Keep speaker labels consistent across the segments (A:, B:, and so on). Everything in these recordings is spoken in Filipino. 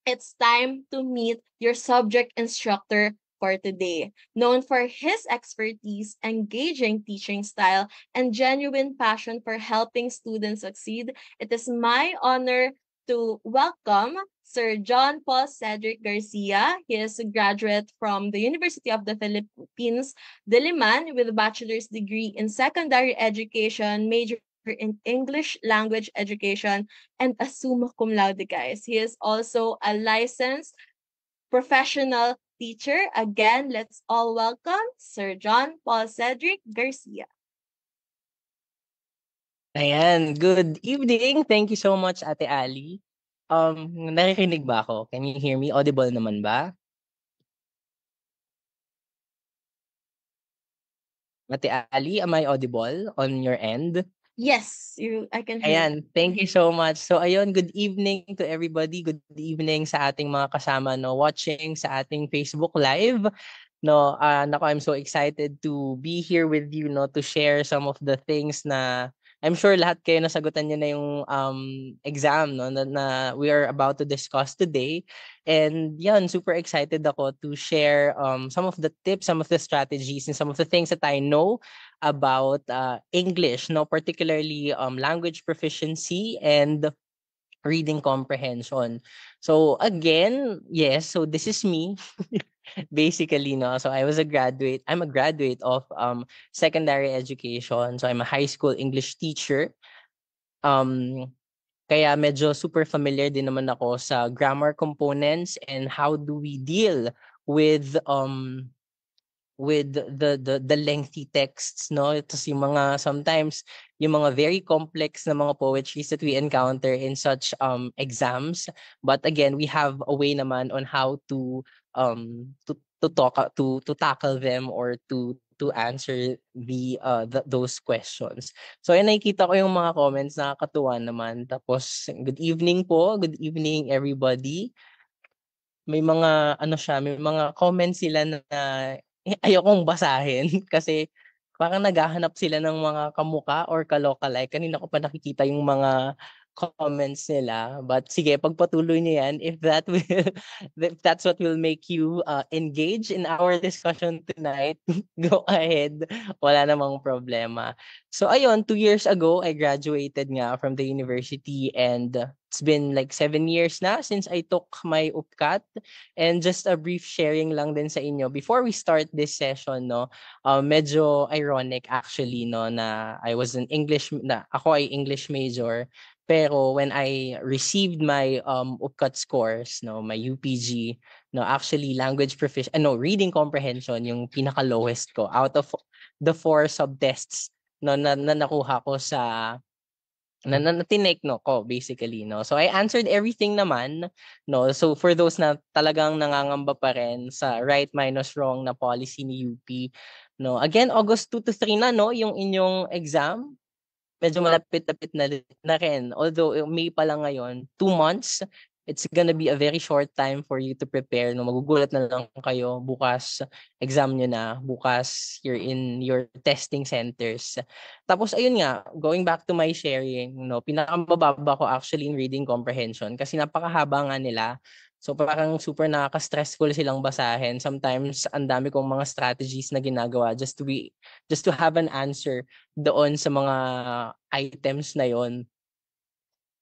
A: It's time to meet your subject instructor for today. Known for his expertise, engaging teaching style, and genuine passion for helping students succeed, it is my honor to welcome Sir John Paul Cedric Garcia. He is a graduate from the University of the Philippines, Diliman, with a bachelor's degree in secondary education, major in English language education, and a summa cum laude, guys. He is also a licensed professional teacher. Again, let's all welcome Sir John Paul Cedric Garcia.
B: Ayan, good evening. Thank you so much, Ate Ali. Nakikinig ba ako? Can you hear me? Audible naman ba? Ate Ali, am I audible on your end?
A: Yes, I can hear you.
B: Ayan, thank you so much. So ayun, good evening to everybody. Good evening sa ating mga kasama no watching sa ating Facebook Live. No, nako, I'm so excited to be here with you no to share some of the things na I'm sure lahat kayo nasagutan niyo na yung exam no na we are about to discuss today. And yan, super excited ako to share some of the tips, some of the strategies, and some of the things that I know about English, no, particularly language proficiency and reading comprehension. So again, yes, so this is me basically, no. So I was a graduate. I'm a graduate of secondary education. So I'm a high school English teacher. Um Kaya medyo super familiar din naman ako sa grammar components and how do we deal with the lengthy texts, no? Tapos yung mga sometimes yung mga very complex na mga poetries that we encounter in such exams. But again, we have a way naman on how to talk to tackle them or to answer those questions. So ayun, nakikita ko yung mga comments, nakakatuwa naman. Tapos good evening po, good evening everybody. May mga ano siya, may mga comments sila na ayokong basahin kasi parang naghahanap sila ng mga kamukha or ka-lookalike. Kanina ko pa nakikita yung mga comments nila. But sige, pagpatuloy niyo yan if that will if that's what will make you engage in our discussion tonight, go ahead. Wala namang problema. So ayun, 2 years ago, I graduated nga from the university and it's been like 7 years na since I took my UPCAT. And just a brief sharing lang din sa inyo before we start this session, no. Medyo ironic actually, no, na ako ay English major, pero when I received my UPCAT scores, no, my UPG, no, actually reading comprehension yung pinaka lowest ko out of the four subtests no na nakuha ko sa na tinake no ko basically, no. So I answered everything naman, no. So for those na talagang nangangamba pa rin sa right minus wrong na policy ni UP, no. Again, August 2 to 3 na, no, yung inyong exam. Medyo malapit-lapit na rin. Although May pa lang ngayon, 2 months, it's gonna be a very short time for you to prepare. No, magugulat na lang kayo bukas, exam nyo na. Bukas, you're in your testing centers. Tapos ayun nga, going back to my sharing, no, pinakamababa ko actually in reading comprehension kasi napakahaba nga nila. So parang super nakaka-stressful silang basahin. Sometimes ang dami kong mga strategies na ginagawa just to have an answer doon sa mga items na yon.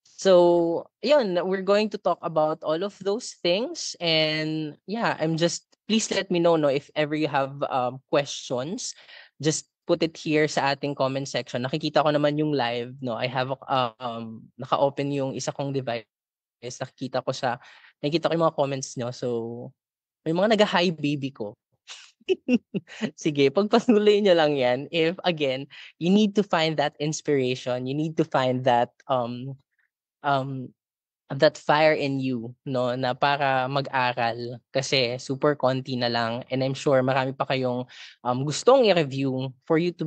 B: So, yun, we're going to talk about all of those things. And yeah, please let me know no, if ever you have questions. Just put it here sa ating comment section. Nakikita ko naman yung live, no. I have naka-open yung isa kong device. Nakikita ko yung mga comments nyo. So, may mga nag-hi baby ko. Sige, pagpatuloy niyo lang 'yan. If again, you need to find that inspiration, you need to find um that fire in you, no, na para mag-aral kasi super konti na lang and I'm sure marami pa kayong gustong i-review for you to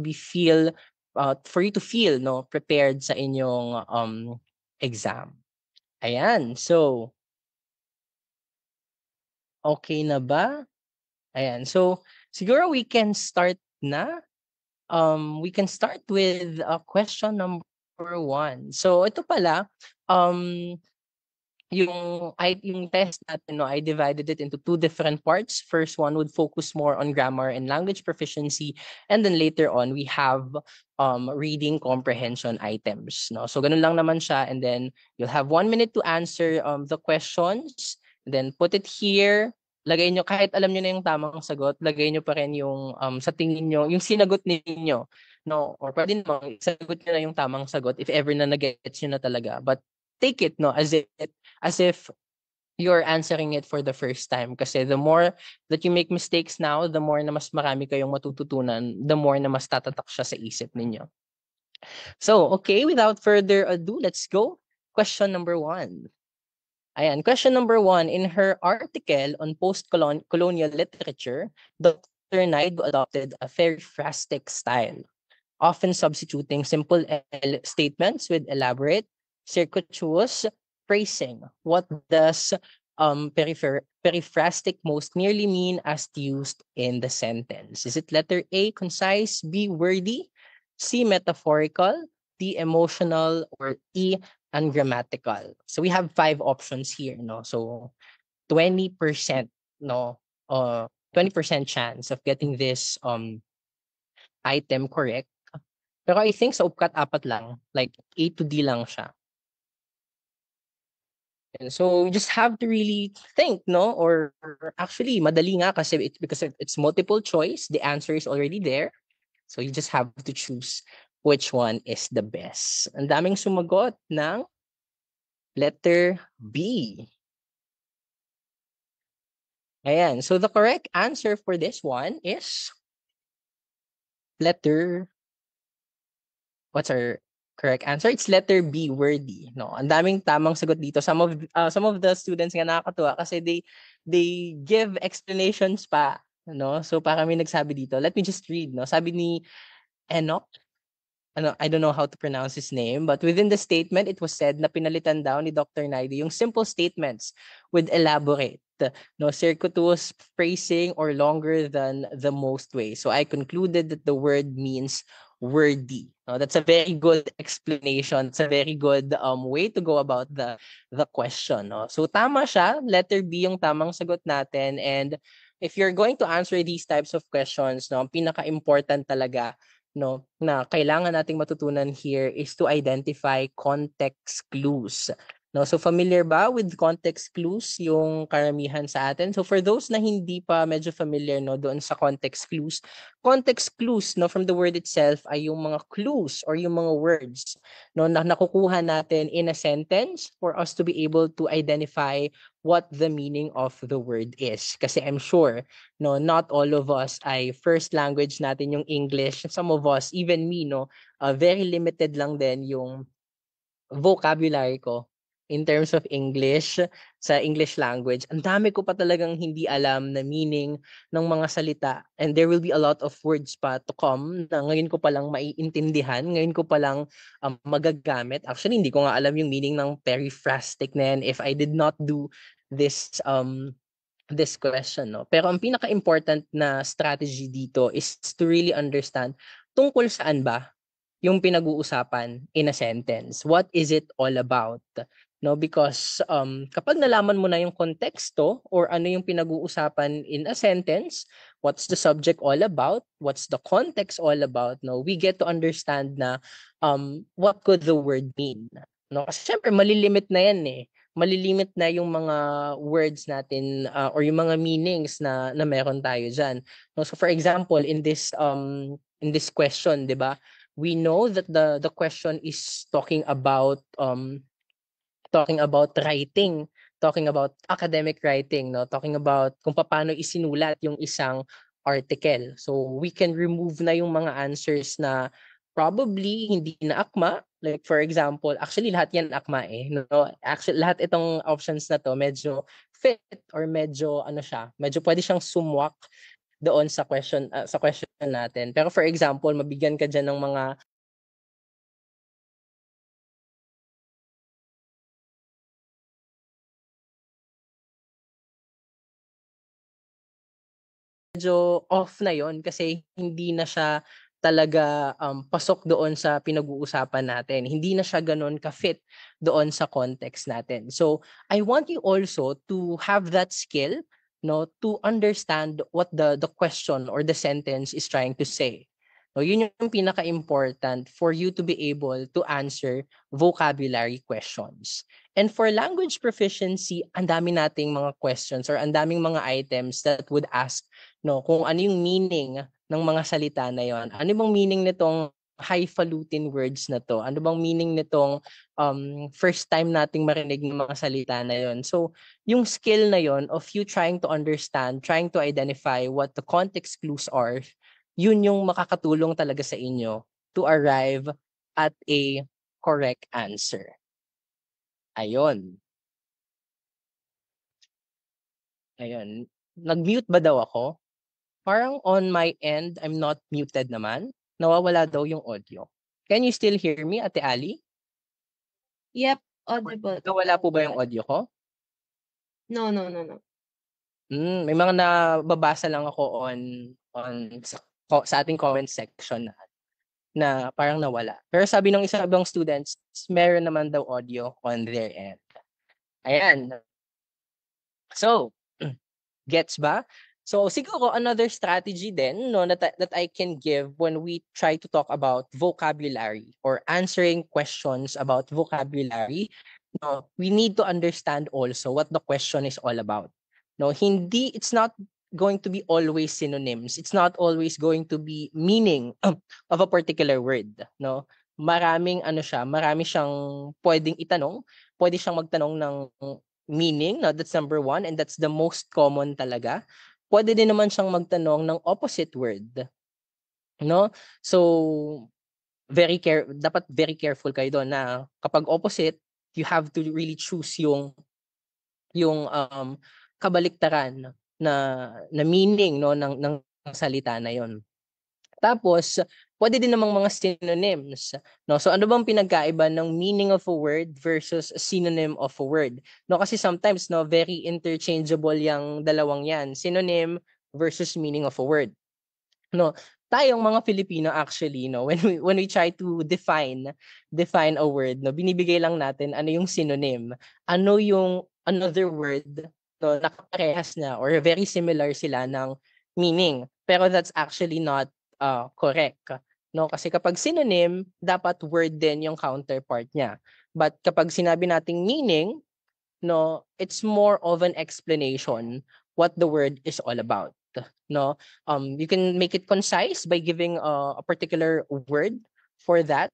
B: feel no prepared sa inyong exam. Ayan. So, okay na ba? Ayan. So, siguro we can start na. We can start with question number 1. So ito pala, um, yung test natin, no, I divided it into two different parts. First one would focus more on grammar and language proficiency, and then later on we have reading comprehension items, no. So ganun lang naman siya, and then you'll have 1 minute to answer the questions, then put it here. Lagay nyo, kahit alam nyo na yung tamang sagot, lagay nyo pa rin yung sa tingin nyo, yung sinagot ninyo, no, or pwede naman sagot nyo na yung tamang sagot if ever na nag-gets nyo na talaga, but take it, no, as if you're answering it for the first time. Kasi the more that you make mistakes now, the more na mas marami kayong matututunan, the more na mas tatatak siya sa isip ninyo. So, okay, without further ado, let's go. Question number 1. Ayan, question number 1. In her article on post-colonial literature, Dr. Naidu adopted a periphrastic style, often substituting simple statements with elaborate, circuitous phrasing. What does periphrastic most nearly mean as used in the sentence? Is it letter A, concise, B, wordy, C, metaphorical, D, emotional, or E, ungrammatical? So we have 5 options here, no? So 20%, no, 20% chance of getting this item correct. Pero I think sa UPCAT 4 lang, like A to D lang siya. And so you just have to really think, no? Or actually, madali nga kasi because it's multiple choice, the answer is already there. So you just have to choose which one is the best. Ang daming sumagot ng letter B. Ayan. So the correct answer for this one is letter, what's our correct answer? It's letter B, wordy. No, ang daming tamang sagot dito. Some of the students nga nakakatuwa kasi they give explanations pa, no? So para may nagsabi dito. Let me just read, no? Sabi ni Enoch, I don't know how to pronounce his name, but within the statement, it was said na pinalitan daw ni Dr. Naidu yung simple statements with elaborate, no, circuitous phrasing or longer than the most way. So I concluded that the word means wordy. No, that's a very good explanation. It's a very good way to go about the question. No? So tama siya. Letter B yung tamang sagot natin. And if you're going to answer these types of questions, no, ang pinaka-important talaga, no, na kailangan nating matutunan here is to identify context clues. No, so familiar ba with context clues yung karamihan sa atin? So for those na hindi pa medyo familiar, no, doon sa context clues, no, from the word itself ay yung mga clues or yung mga words, no, na nakukuha natin in a sentence for us to be able to identify what the meaning of the word is. Kasi I'm sure, no, not all of us ay first language natin yung English. Some of us, even me, no, very limited lang din yung vocabulary ko in terms of English, sa English language. Ang dami ko pa talagang hindi alam na meaning ng mga salita. And there will be a lot of words pa to come na ngayon ko palang maiintindihan, ngayon ko palang magagamit. Actually, hindi ko nga alam yung meaning ng periphrastic na yan if I did not do this question, no? Pero ang pinaka-important na strategy dito is to really understand tungkol saan ba yung pinag-uusapan in a sentence. What is it all about? No, because kapag nalaman mo na yung konteksto or ano yung pinag-uusapan in a sentence, what's the subject all about, what's the context all about, no, we get to understand na what could the word mean. No, kasi syempre malilimit na yan eh. Malilimit na yung mga words natin or yung mga meanings na meron tayo diyan. No, so for example, in this question, 'di ba? We know that the question is talking about writing, talking about academic writing, no? Talking about kung paano isinulat yung isang article. So we can remove na yung mga answers na probably hindi na akma. Like for example, actually lahat yan akma eh, no? Actually lahat itong options na to medyo fit or medyo ano siya, medyo pwede siyang sumwak doon sa question natin. Pero for example, mabigyan ka diyan ng mga medyo off na yon kasi hindi na siya talaga pasok doon sa pinag-uusapan natin. Hindi na siya ganun ka-fit doon sa context natin. So I want you also to have that skill, no, to understand what the question or the sentence is trying to say. No, yun yung pinaka-important for you to be able to answer vocabulary questions. And for language proficiency, ang dami nating mga questions or ang daming mga items that would ask, no, kung ano yung meaning ng mga salita na yon. Ano bang meaning nitong highfalutin words na to? Ano bang meaning nitong first time nating marinig ng mga salita na yon? So, yung skill na yon of you trying to understand, trying to identify what the context clues are, yun yung makakatulong talaga sa inyo to arrive at a correct answer. Ayun. Ayun. Nag-mute ba daw ako? Parang on my end, I'm not muted naman. Nawawala daw yung audio. Can you still hear me, Ate Ali?
A: Yep, audible.
B: Nawala po ba yung audio ko?
A: No, no, no, no.
B: May mga nababasa lang ako sa ating comment section na parang nawala. Pero sabi ng isa ibang students, meron naman daw audio on their end. Ayan. So, gets ba? So siguro another strategy then no that I can give when we try to talk about vocabulary or answering questions about vocabulary, no, we need to understand also what the question is all about. No, hindi it's not going to be always synonyms. It's not always going to be meaning of a particular word, no? Marami siyang pwedeng itanong, pwede siyang magtanong ng meaning, no? That's number one and that's the most common talaga. Pwede din naman siyang magtanong ng opposite word, no? So dapat very careful kayo doon na kapag opposite, you have to really choose yung kabaliktaran na meaning, no, ng salita na yon. Tapos pwede din namang mga synonyms, no? So ano bang pinagkaiba ng meaning of a word versus a synonym of a word? No, kasi sometimes no very interchangeable yang dalawang yan, synonym versus meaning of a word. No, tayong mga Filipino actually no when we try to define a word no binibigay lang natin ano yung synonym, ano yung another word no nakaparehas na or very similar sila ng meaning, pero that's actually not correct, no, kasi kapag synonym dapat word din yung counterpart niya, but kapag sinabi nating meaning, no, it's more of an explanation what the word is all about, no. You can make it concise by giving a particular word for that,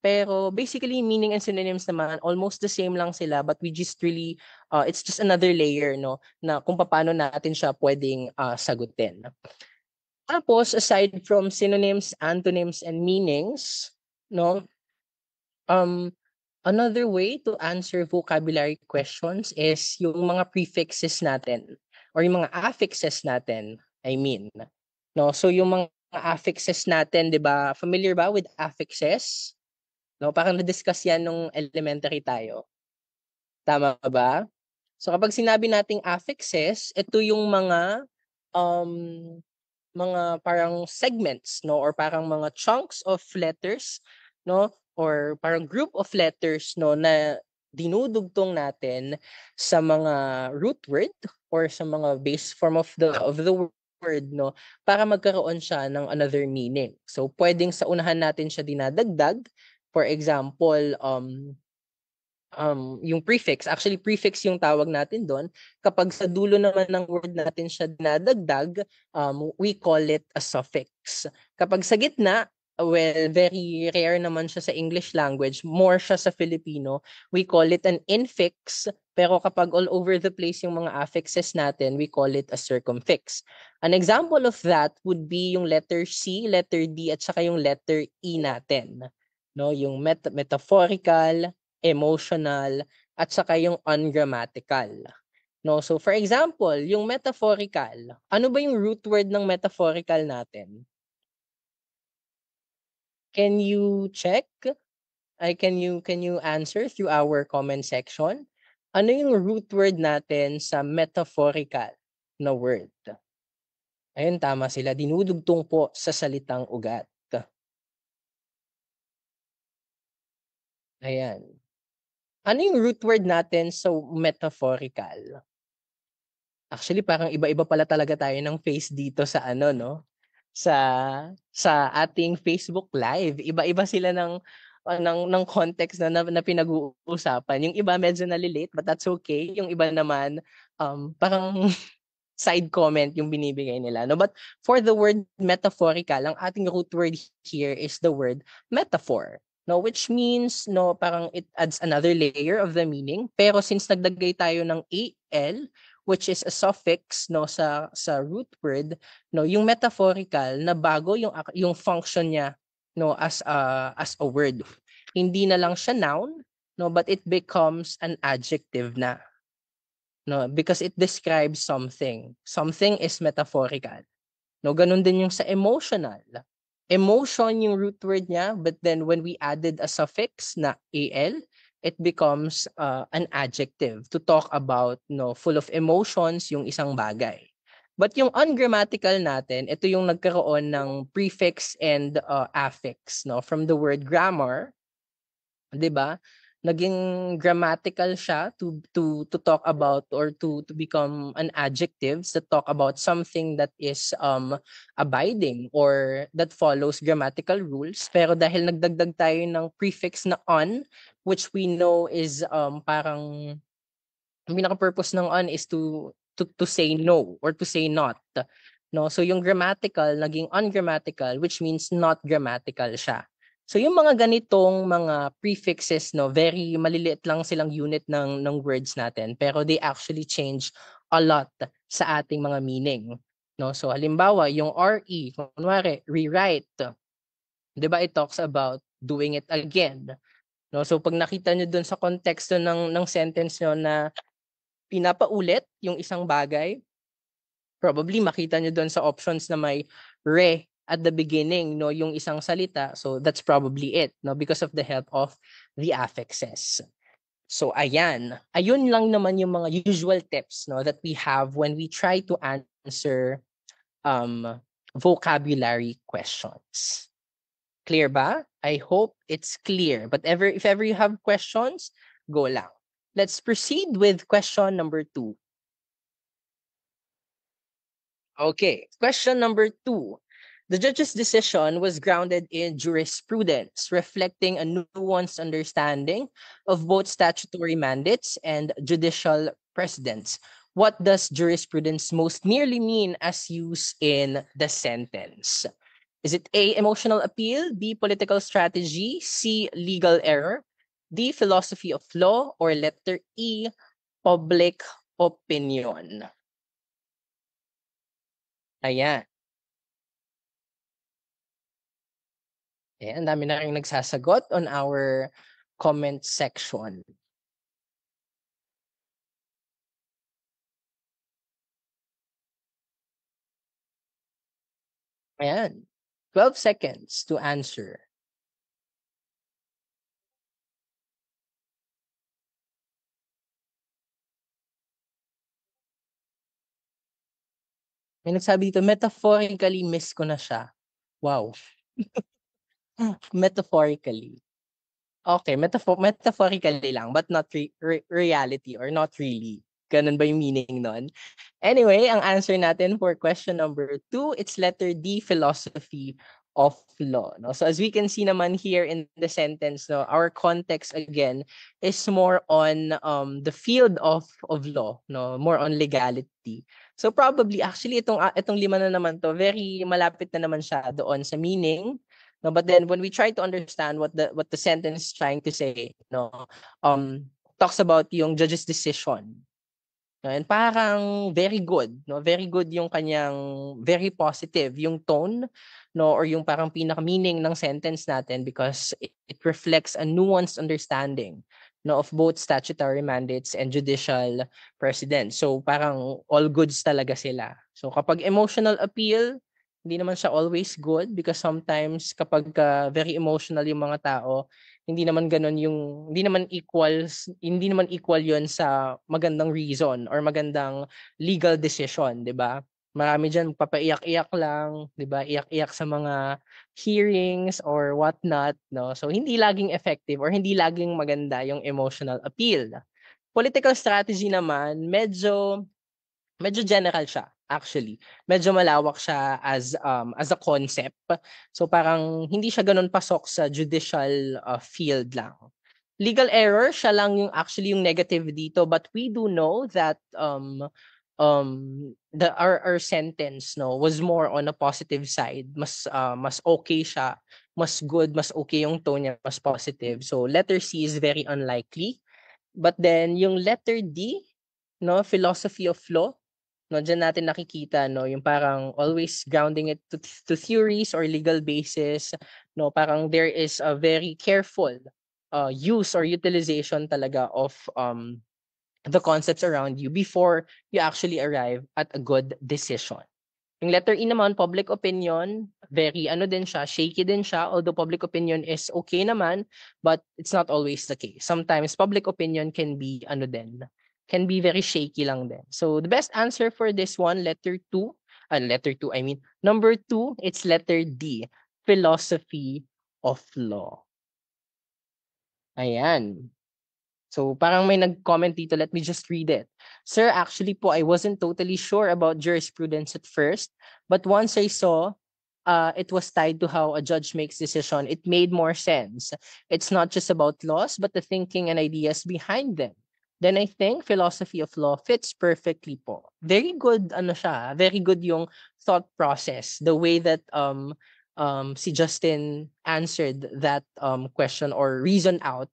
B: pero basically meaning and synonyms naman almost the same lang sila, but we just really it's just another layer, no, na kung paano natin siya pwedeng sagutin. Tapos aside from synonyms, antonyms and meanings, no, another way to answer vocabulary questions is yung mga prefixes natin or yung mga affixes natin, I mean. No, so yung mga affixes natin, 'di ba? Familiar ba with affixes? No, parang na-discuss 'yan nung elementary tayo. Tama ba? So kapag sinabi nating affixes, ito yung um mga parang segments, no, or parang mga chunks of letters, no, or parang group of letters, no, na dinudugtong natin sa mga root word or sa mga base form of the word, no, para magkaroon siya ng another meaning. So pwedeng sa unahan natin siya dinadagdag, for example, yung prefix, actually prefix yung tawag natin doon. Kapag sa dulo naman ng word natin siya dinadagdag, we call it a suffix. Kapag sa gitna, well, very rare naman siya sa English language, more siya sa Filipino, we call it an infix. Pero kapag all over the place yung mga affixes natin, we call it a circumfix. An example of that would be yung letter C, letter D, at saka yung letter E natin. No, yung metaphorical, emotional, at saka yung ungrammatical. No, so for example, yung metaphorical, ano ba yung root word ng metaphorical natin? Can you check? Can you answer through our comment section? Ano yung root word natin sa metaphorical na word? Ayun, tama sila. Dinudugtong po sa salitang ugat. Ayan. Ano yung root word natin sa metaphorical? Actually, parang iba-iba pala talaga tayo ng face dito sa ano, no? Sa ating Facebook Live. Iba-iba sila ng context na pinag-uusapan. Yung iba medyo nalilate, but that's okay. Yung iba naman, parang side comment yung binibigay nila. No? But for the word metaphorical, ang ating root word here is the word metaphor. No, which means no parang it adds another layer of the meaning. Pero since nagdagay tayo ng al, which is a suffix no sa root word, no, yung metaphorical na bago yung function niya no as a word. Hindi na lang siya noun, no, but it becomes an adjective na. No, because it describes something. Something is metaphorical. No, ganun din yung sa emotional. Emotion yung root word niya, but then when we added a suffix na al, it becomes an adjective to talk about no full of emotions yung isang bagay. But yung ungrammatical natin, ito yung nagkaroon ng prefix and affix no from the word grammar, 'di ba? Naging grammatical siya to talk about or to become an adjectives that talk about something that is abiding or that follows grammatical rules. Pero dahil nagdagdag tayo ng prefix na on, which we know is parang ang pinaka-purpose ng on is to say no or to say not. No, so yung grammatical naging ungrammatical, which means not grammatical siya. So yung mga ganitong mga prefixes no, very maliliit lang silang unit ng words natin, pero they actually change a lot sa ating mga meaning. No, so halimbawa yung re, kunwari rewrite, 'di ba, it talks about doing it again. No, so pag nakita niyo dun sa konteksto ng sentence niyo na pinapaulit yung isang bagay, probably makita nyo doon sa options na may re at the beginning, no, yung isang salita. So that's probably it, no, because of the help of the affixes. So ayan, ayun lang naman yung mga usual tips no that we have when we try to answer vocabulary questions. Clear ba? I hope it's clear. But if ever you have questions, go lang. Let's proceed with question number 2. Okay, question number 2. The judge's decision was grounded in jurisprudence, reflecting a nuanced understanding of both statutory mandates and judicial precedents. What does jurisprudence most nearly mean as used in the sentence? Is it A, emotional appeal, B, political strategy, C, legal error, D, philosophy of law, or letter E, public opinion? Ayan. Ayan, ang dami na ring nagsasagot on our comment section. Ayan. 12 seconds to answer. May nagsabi dito, metaphorically miss ko na siya. Wow. Metaphorically. Okay, metaphorically lang, but not reality or not really. Ganun ba yung meaning nun? Anyway, ang answer natin for question number 2, it's letter D, philosophy of law. No? So as we can see naman here in the sentence, no, our context again is more on the field of law, no, more on legality. So probably actually itong lima na naman to, very malapit na naman siya doon sa meaning. No, but then when we try to understand what the sentence is trying to say, no, talks about yung judge's decision. No, and parang very good, no? Very good yung kanyang very positive yung tone, no, or yung parang pinaka-meaning ng sentence natin because it reflects a nuanced understanding no of both statutory mandates and judicial precedent. So parang all goods talaga sila. So kapag emotional appeal, hindi naman siya always good because sometimes kapag very emotional yung mga tao, hindi naman ganun yung hindi naman equal yon sa magandang reason or magandang legal decision, 'di ba? Marami diyan magpapaiyak-iyak lang, 'di ba? Iyak-iyak sa mga hearings or whatnot, no? So hindi laging effective or hindi laging maganda yung emotional appeal. Political strategy naman, medyo general siya actually. Medyo malawak siya as a concept. So parang hindi siya ganoon pasok sa judicial field lang. Legal error siya lang yung actually yung negative dito, but we do know that the our sentence no was more on a positive side. Mas okay siya, mas good, mas okay yung tone niya, mas positive. So letter C is very unlikely. But then yung letter D, no, philosophy of law, no, diyan natin nakikita no, yung parang always grounding it to theories or legal basis, no, parang there is a very careful use or utilization talaga of the concepts around you before you actually arrive at a good decision. Yung letter E naman, public opinion, very ano din siya, shaky din siya, although public opinion is okay naman, but it's not always the case. Sometimes public opinion can be ano din, can be very shaky lang din. So the best answer for this one, letter 2, I mean, number 2, it's letter D, philosophy of law. Ayan. So parang may nag-comment dito, let me just read it. Sir, actually po, I wasn't totally sure about jurisprudence at first, but once I saw it was tied to how a judge makes decision, it made more sense. It's not just about laws, but the thinking and ideas behind them. Then I think philosophy of law fits perfectly po. Very good ano siya, very good yung thought process, the way that si Justin answered that question or reasoned out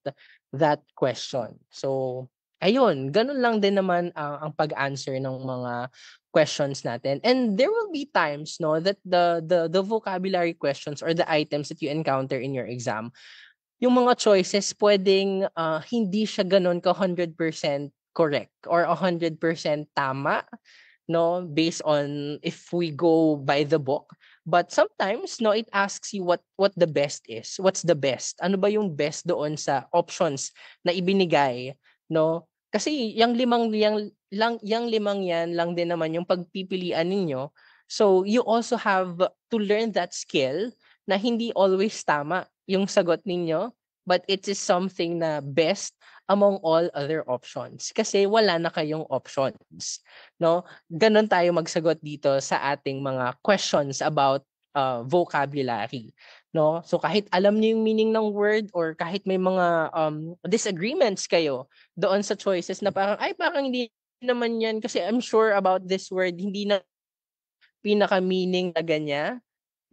B: that question. So, ayun, ganun lang din naman ang pag-answer ng mga questions natin. And there will be times no that the vocabulary questions or the items that you encounter in your exam, yung mga choices pwedeng hindi siya ganun ka 100% correct or 100% tama, no, based on if we go by the book. But sometimes no, it asks you what the best is. What's the best? Ano ba yung best doon sa options na ibinigay, no? Kasi yung limang yan lang din naman yung pagpipilian ninyo. So you also have to learn that skill na hindi always tama yung sagot ninyo, but it is something na best among all other options kasi wala na kayong options, no? Ganon tayo magsagot dito sa ating mga questions about vocabulary, no? So kahit alam niyo yung meaning ng word or kahit may mga disagreements kayo doon sa choices na parang ay parang hindi naman yan kasi I'm sure about this word, hindi na pinaka meaning na ganyan,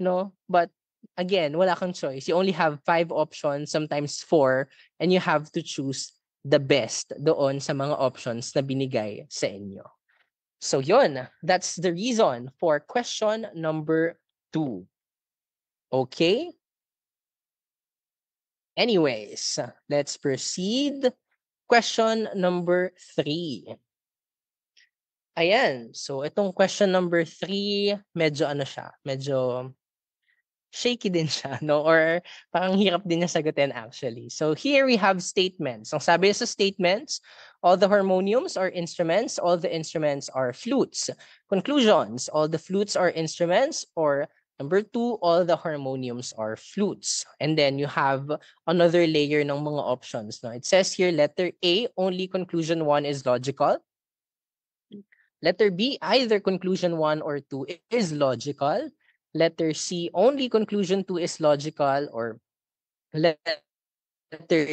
B: no? But again, wala kang choice. You only have 5 options, sometimes 4, and you have to choose the best doon sa mga options na binigay sa inyo. So yun, that's the reason for question number 2. Okay? Anyways, let's proceed. Question number 3. Ayan, so itong question number 3, medyo ano siya, medyo shaky din siya, no? Or parang hirap din niya sagutin actually. So here we have statements. Ang sabi sa statements, all the harmoniums are instruments, all the instruments are flutes. Conclusions, all the flutes are instruments, or number 2, all the harmoniums are flutes. And then you have another layer ng mga options. No? It says here, letter A, only conclusion 1 is logical. Letter B, either conclusion 1 or 2 is logical. Letter C, only conclusion 2 is logical. Or letter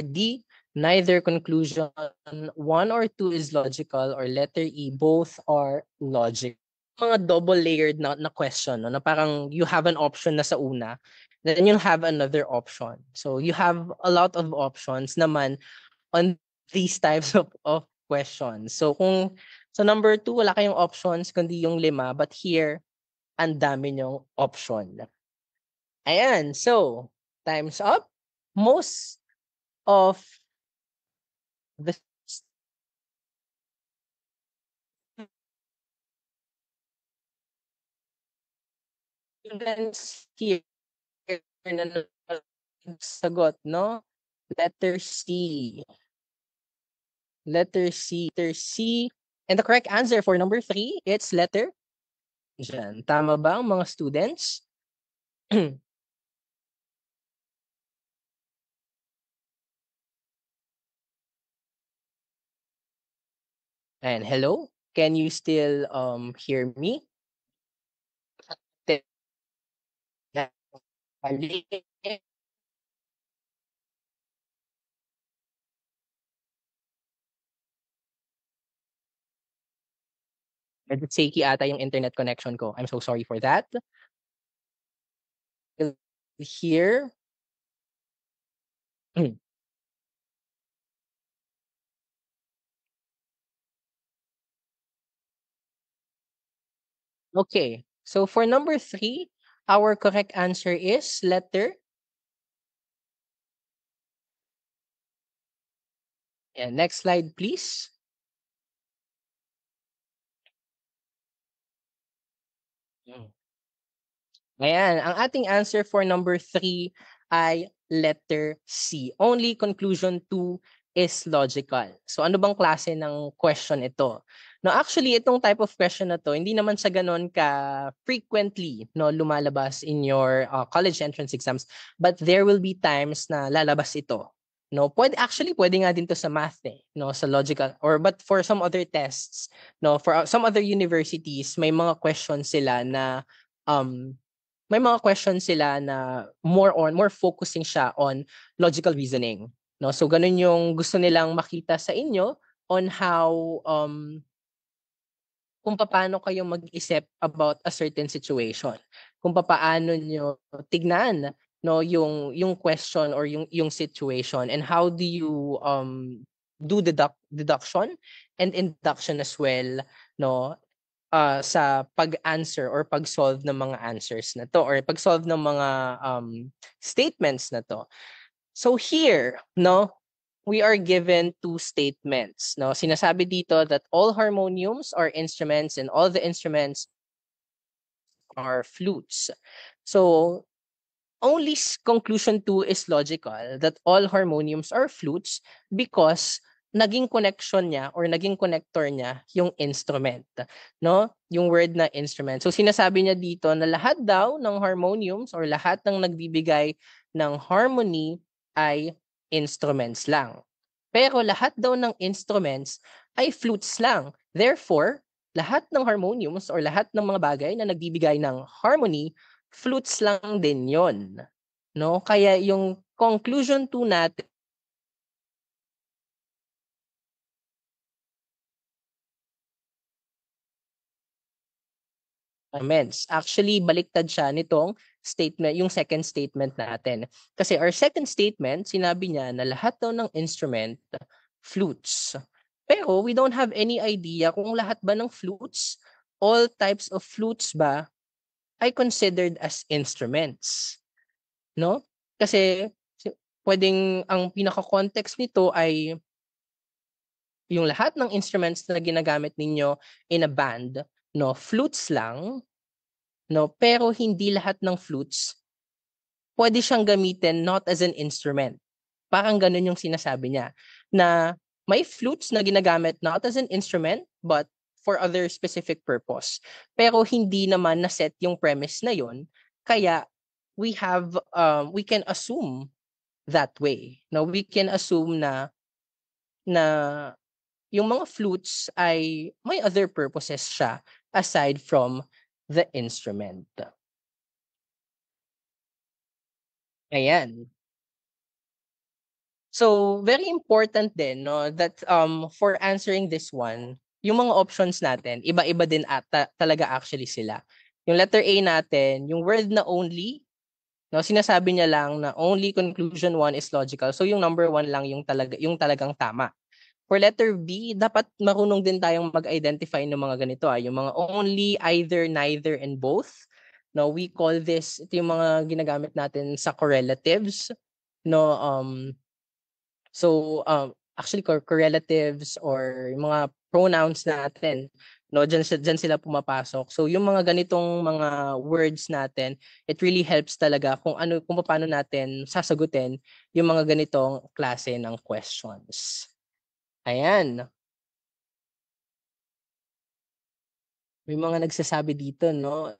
B: D, neither conclusion 1 or 2 is logical. Or letter E, both are logical. Mga double layered na question, no? Na parang you have an option na sa una, then you have another option. So you have a lot of options naman on these types of questions. So kung sa number 2, wala kayong options kundi yung 5, but here, ang dami nyong option. Ayan, so, time's up. Most of the students here na sagot, no? Letter C. Letter C. Letter C. And the correct answer for number 3, it's letter Diyan. Tama ba ang mga students? And hello? Can you still hear me? Te- Medyo shaky ata yung internet connection ko. I'm so sorry for that. Here. Okay. So for number 3, our correct answer is letter. And next slide, please. Mm. Ayan, ang ating answer for number 3 ay letter C. Only conclusion 2 is logical. So ano bang klase ng question ito? No, actually itong type of question na to, hindi naman sa ganon ka frequently no lumalabas in your college entrance exams, but there will be times na lalabas ito. No, pwede nga din to sa math no, sa logical or but for some other tests, no, for some other universities may mga questions sila na um may mga questions sila na more focusing siya on logical reasoning, no? So ganun yung gusto nilang makita sa inyo on how kung paano kayo mag-isip about a certain situation. Kung paano nyo tignan no yung question or yung situation and how do you do deduction and induction as well no sa pag-answer or pag-solve ng mga answers na to or pag-solve ng mga statements na to. So here, no, we are given two statements. No, sinasabi dito that all harmoniums are instruments and all the instruments are flutes. So only conclusion 2 is logical that all harmoniums are flutes because naging connection niya or naging connector niya yung instrument, no? Yung word na instrument. So sinasabi niya dito na lahat daw ng harmoniums or lahat ng nagbibigay ng harmony ay instruments lang. Pero lahat daw ng instruments ay flutes lang. Therefore, lahat ng harmoniums or lahat ng mga bagay na nagbibigay ng harmony flutes lang din 'yon, 'no? Kaya yung conclusion 2 natin comments. Actually, baliktad siya nitong statement, yung second statement natin. Kasi our second statement, sinabi niya na lahat daw ng instrument flutes. Pero we don't have any idea kung lahat ba ng flutes, all types of flutes ba ay considered as instruments, 'no? Kasi pwedeng ang pinaka-context nito ay yung lahat ng instruments na ginagamit ninyo in a band, no, flutes lang, no, pero hindi lahat ng flutes pwede siyang gamitin not as an instrument. Parang ganun yung sinasabi niya na may flutes na ginagamit not as an instrument but for other specific purpose. Pero hindi naman na set yung premise na yon kaya we can assume that way. No, we can assume na yung mga flutes ay may other purposes siya aside from the instrument. Ayan. So, very important din no that for answering this one, yung mga options natin, iba-iba din ata talaga actually sila. Yung letter A natin, yung word na only, no, sinasabi niya lang na only conclusion 1 is logical. So yung number 1 lang yung talagang tama. For letter B, dapat marunong din tayong mag-identify ng mga ganito yung mga only, either, neither, and both. No, we call this, ito yung mga ginagamit natin sa correlatives. No, actually correlatives or yung mga pronouns natin, no, diyan sila pumapasok. So yung mga ganitong mga words natin, it really helps talaga kung paano natin sasagutin yung mga ganitong klase ng questions. Ayan. May mga nagsasabi dito, no?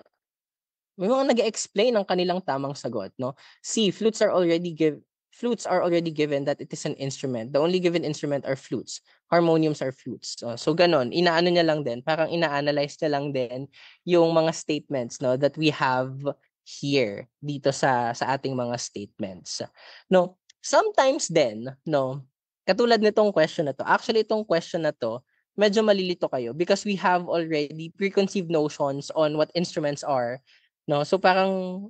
B: May mga nag-explain ng kanilang tamang sagot, no? C, flutes are already given that it is an instrument. The only given instrument are flutes. Harmoniums are flutes. So ganon, inaano niya lang din, parang ina-analyze niya lang din yung mga statements, no, that we have here dito sa ating mga statements. No, sometimes then, no, katulad nitong question na to. Actually itong question na to, medyo malilito kayo because we have already preconceived notions on what instruments are. No, so parang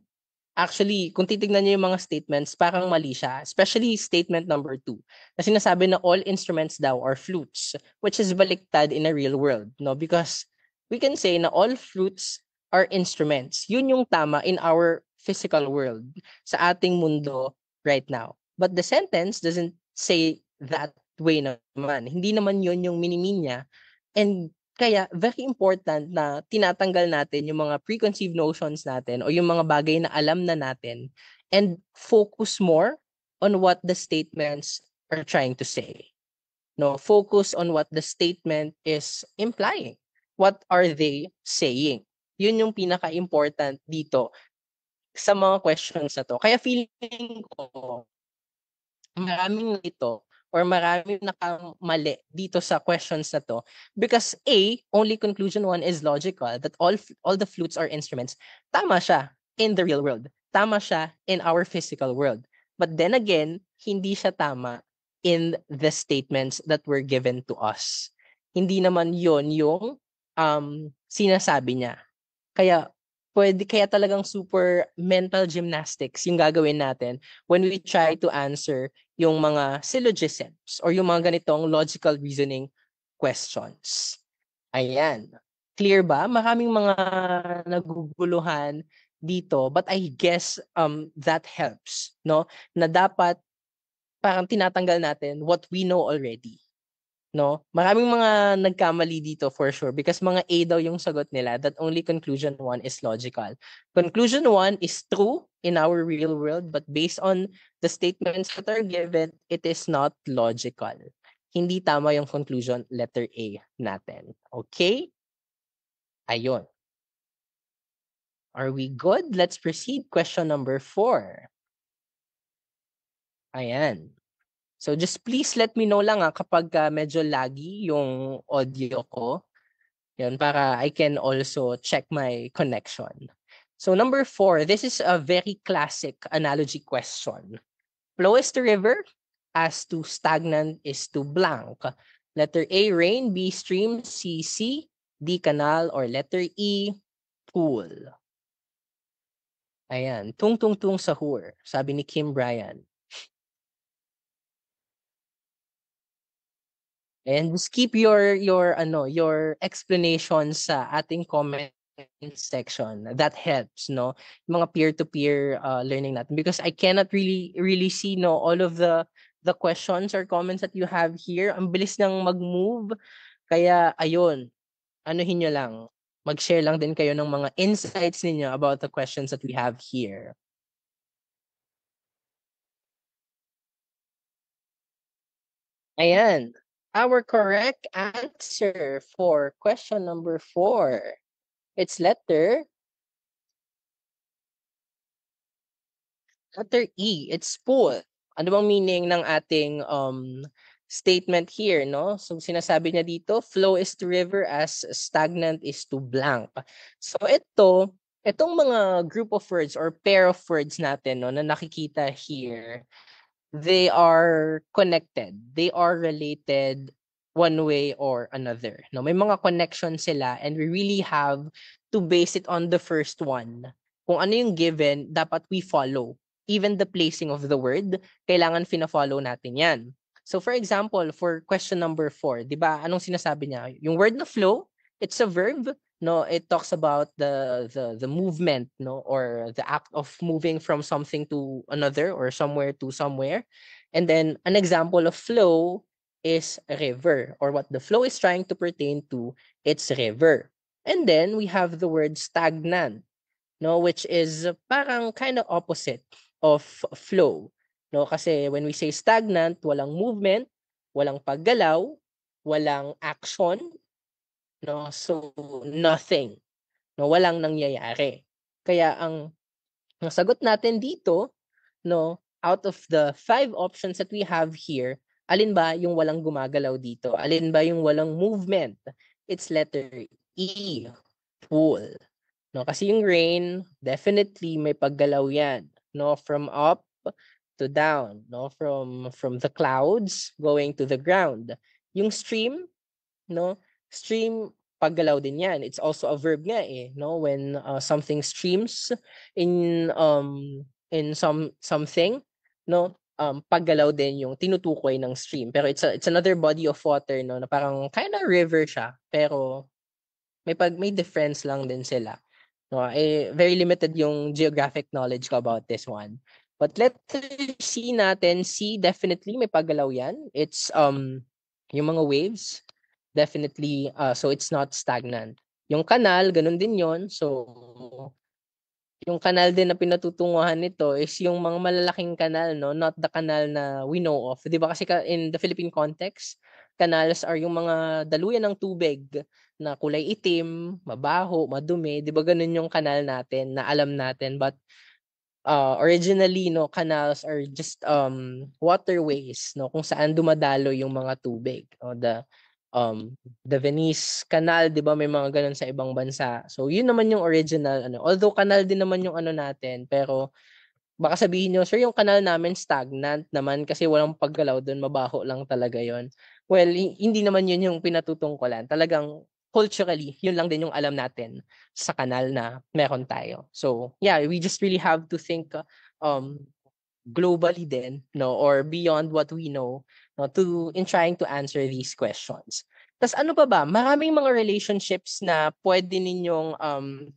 B: actually kung titignan niyo yung mga statements, parang mali siya. Especially statement number 2. Na sinasabi na all instruments daw are flutes, which is baliktad in a real world, no? Because we can say na all flutes are instruments. Yun yung tama in our physical world, sa ating mundo right now. But the sentence doesn't say that way naman. Hindi naman yun yung minimean niya. And kaya very important na tinatanggal natin yung mga preconceived notions natin o yung mga bagay na alam na natin and focus more on what the statements are trying to say. No, focus on what the statement is implying. What are they saying? Yun yung pinaka-important dito sa mga questions na to. Kaya feeling ko maraming ito or maraming nakamali dito sa questions na to because A, only conclusion 1 is logical that all the flutes are instruments. Tama siya in the real world. Tama siya in our physical world. But then again, hindi siya tama in the statements that were given to us. Hindi naman yon yung sinasabi niya. Kaya talagang super mental gymnastics yung gagawin natin when we try to answer yung mga syllogisms or yung mga ganitong logical reasoning questions. Ayan. Clear ba? Maraming mga naguguluhan dito, but I guess that helps, no? Na dapat parang tinatanggal natin what we know already. No? Maraming mga nagkamali dito for sure because mga A daw yung sagot nila that only conclusion 1 is logical. Conclusion 1 is true in our real world but based on the statements that are given, it is not logical. Hindi tama yung conclusion letter A natin. Okay? Ayun. Are we good? Let's proceed. Question number 4. Ayan. So just please let me know lang kapag medyo laggy yung audio ko. Yan, para I can also check my connection. So number 4, this is a very classic analogy question. Flow is to river, as to stagnant is to blank. Letter A, rain, B, stream, C, sea, D, canal, or letter E, pool. Ayan, tung tung tung sahur, sabi ni Kim Bryan. And just keep your explanations sa ating comment section. That helps, no? Mga peer-to-peer learning natin because I cannot really see all of the questions or comments that you have here. Ang bilis nang mag-move. Kaya ayun, anuhin niyo lang. Mag-share lang din kayo ng mga insights ninyo about the questions that we have here. Ayan. Our correct answer for question number 4. It's letter E. It's pool. Ano bang meaning ng ating statement here, no? So sinasabi niya dito, flow is to river as stagnant is to blank. So itong mga group of words or pair of words natin, no, na nakikita here, they are connected. They are related one way or another. No, may mga connection sila and we really have to base it on the first one. Kung ano yung given, dapat we follow. Even the placing of the word, kailangan fina-follow natin yan. So for example, for question number 4, di ba, anong sinasabi niya? Yung word na flow, it's a verb. No, it talks about the movement, no, or the act of moving from something to another or somewhere to somewhere. And then an example of flow is river, or what the flow is trying to pertain to, it's river. And then we have the word stagnant, no, which is parang kind of opposite of flow. No, kasi when we say stagnant, walang movement, walang paggalaw, walang action, no? So nothing, no, walang nangyayari. Kaya ang sagot natin dito, no, out of the 5 options that we have here, alin ba yung walang gumagalaw dito? Alin ba yung walang movement? It's letter E, pool. No, kasi yung rain, definitely may paggalaw yan, no, from up to down, no, from the clouds going to the ground. Yung stream, no, stream paggalaw din yan. It's also a verb nga eh, no, when something streams in something, no, paggalaw din yung tinutukoy ng stream. Pero it's another body of water, no, na parang kind of river siya, pero may difference lang din sila. No, eh, very limited yung geographic knowledge ko about this one. But let's see natin. See, definitely may paggalaw yan. It's yung mga waves, definitely, so it's not stagnant. Yung kanal, ganun din yon. So yung kanal din na pinatutunguhan nito is yung mga malalaking kanal, no? Not the kanal na we know of. 'Di ba kasi in the Philippine context, canals are yung mga daluyan ng tubig na kulay itim, mabaho, madumi. 'Di ba ganun yung kanal natin na alam natin? But originally, no, canals are just waterways, no, kung saan dumadalo yung mga tubig. O the Venice Canal, 'di ba may mga ganun sa ibang bansa. So yun naman yung original ano. Although canal din naman yung ano natin, pero baka sabihin nyo, sir, yung kanal namin stagnant naman kasi walang paggalaw doon, mabaho lang talaga yon. Well, hindi naman yun yung pinatutungkulan. Talagang culturally, yun lang din yung alam natin sa kanal na meron tayo. So, yeah, we just really have to think um globally din, no, or beyond what we know, no, to in trying to answer these questions. Tas ano pa ba? Maraming mga relationships na pwede ninyong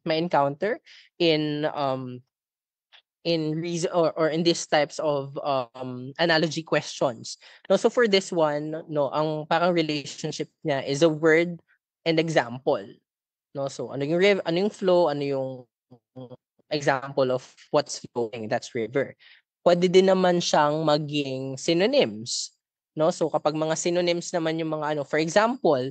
B: ma-encounter in reason or in these types of analogy questions. No, so for this one, no, ang parang relationship niya is a word and example. No, so ano yung flow, ano yung example of what's flowing, that's river. Pwede din naman siyang maging synonyms. No, so kapag mga synonyms naman yung mga ano, for example,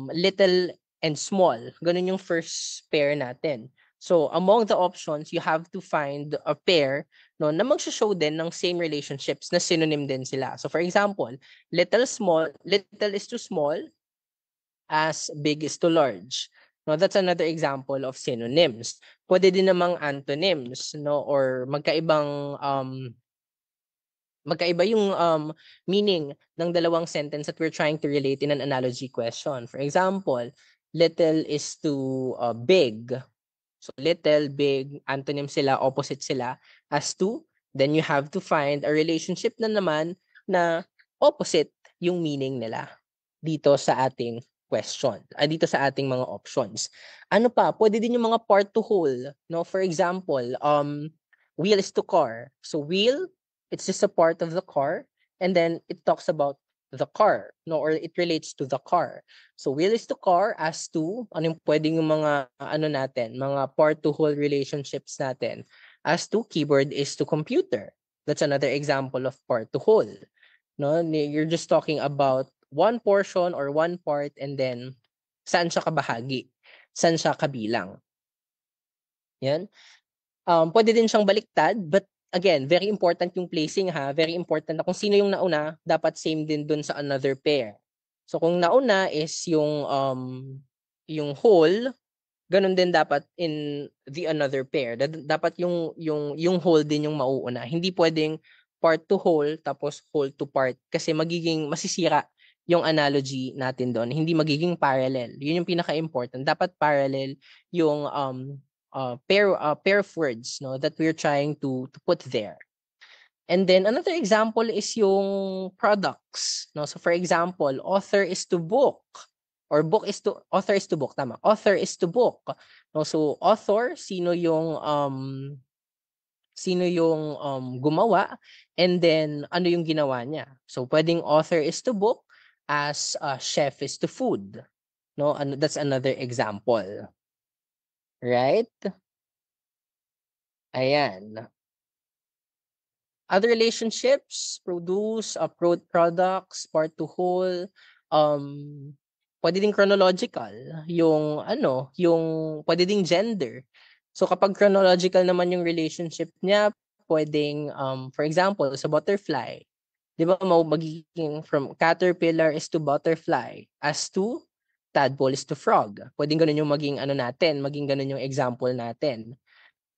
B: little and small, ganun yung first pair natin. So among the options, you have to find a pair, no, na mag-show din ng same relationships na synonym din sila. So for example, little is to small, as big is to large. No, that's another example of synonyms. Pwede din namang antonyms, no, or magkaiba yung meaning ng dalawang sentence that we're trying to relate in an analogy question. For example, little is to big. So little, big, antonym sila, opposite sila as to, then you have to find a relationship na naman na opposite yung meaning nila dito sa ating question, dito sa ating mga options. Ano pa? Pwede din yung mga part to whole, no? For example, wheel is to car. So wheel, it's just a part of the car, and then it talks about the car, no, or it relates to the car. So wheel is to car as to ano yung pwedeng yung mga ano natin, mga part to whole relationships natin. As to keyboard is to computer. That's another example of part to whole. No, you're just talking about one portion or one part, and then saan siya kabahagi, saan siya kabilang. Yan. Pwede din siyang baliktad, but again, very important yung placing ha. Very important na kung sino yung nauna, dapat same din dun sa another pair. So kung nauna is yung whole, ganun din dapat in the another pair. Dapat yung whole din yung mauuna. Hindi pwedeng part to whole tapos whole to part kasi magiging masisira yung analogy natin doon. Hindi magiging parallel. Yun yung pinaka-important. Dapat parallel yung pair of words, no, that we're trying to put there. And then another example is yung products, no? So for example, author is to book, or author is to book, tama. Author is to book. No, so author, sino yung gumawa, and then ano yung ginawa niya. So pwedeng author is to book as chef is to food. No, that's another example. Right? Ayan. Other relationships, produce, products, part to whole, um, pwede ding chronological, yung pwede ding gender. So kapag chronological naman yung relationship niya, pwedeng for example, sa butterfly, 'di ba magiging from caterpillar is to butterfly, as to tadpole is to frog. Pwedeng ganun yung maging ganun yung example natin.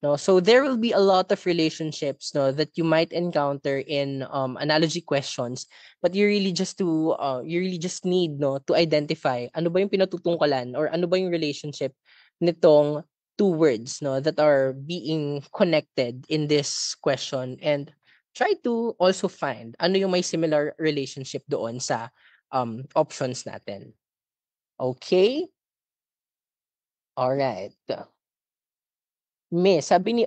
B: No, so there will be a lot of relationships, no, that you might encounter in analogy questions, but you really just need, no, to identify ano ba yung pinatutungkalan or ano ba yung relationship nitong two words, no, that are being connected in this question, and try to also find ano yung may similar relationship doon sa options natin. Okay? All right. Miss, sabi ni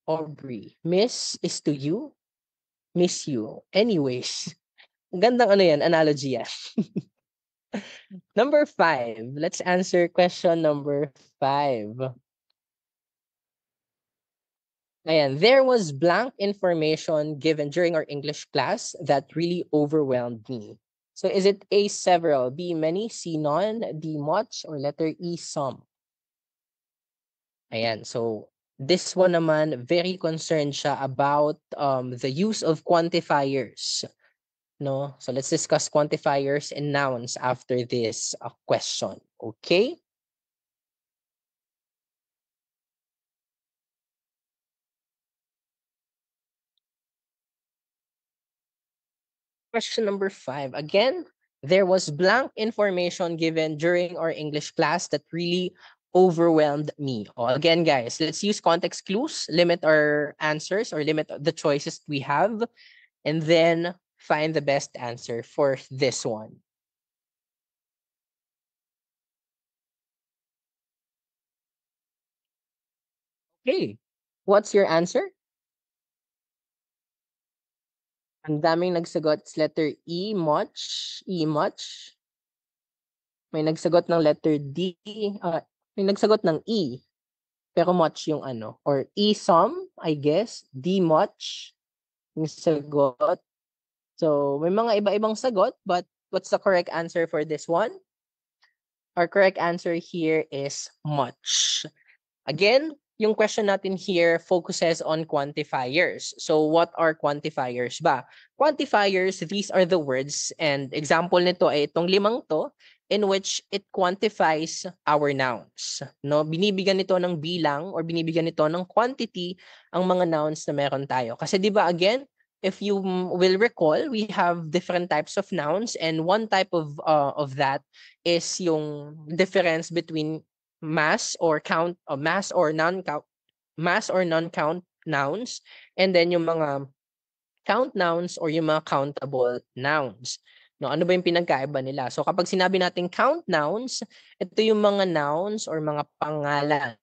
B: Aubrey, Miss is to you, miss you. Anyways, gandang analogy yan. Number 5, let's answer question number 5. Ayan, there was blank information given during our English class that really overwhelmed me. So is it A, several, B, many, C, none, D, much, or letter E, some? Ayan, so this one naman, very concerned siya about the use of quantifiers. No? So let's discuss quantifiers and nouns after this question. Okay? Question number 5. Again, there was blank information given during our English class that really overwhelmed me. Again, guys, let's use context clues, limit our answers or limit the choices we have, and then find the best answer for this one. Okay. What's your answer? Ang daming nagsagot. It's letter E, much. E, much. May nagsagot ng letter D. May nagsagot ng E. Pero much yung Or E, some, I guess. D, much. Yung sagot. So, may mga iba-ibang sagot. But what's the correct answer for this one? Our correct answer here is much. Again, yung question natin here focuses on quantifiers. So what are quantifiers ba? Quantifiers, these are the words, and example nito ay itong limang to, in which it quantifies our nouns. No, binibigyan nito ng bilang or binibigyan nito ng quantity ang mga nouns na meron tayo. Kasi 'di ba again, if you will recall, we have different types of nouns, and one type of that is yung difference between mass or non-count nouns, and then yung mga count nouns or yung mga countable nouns. No, ano ba yung pinagkaiba nila? So kapag sinabi natin count nouns, ito yung mga nouns or mga pangalan.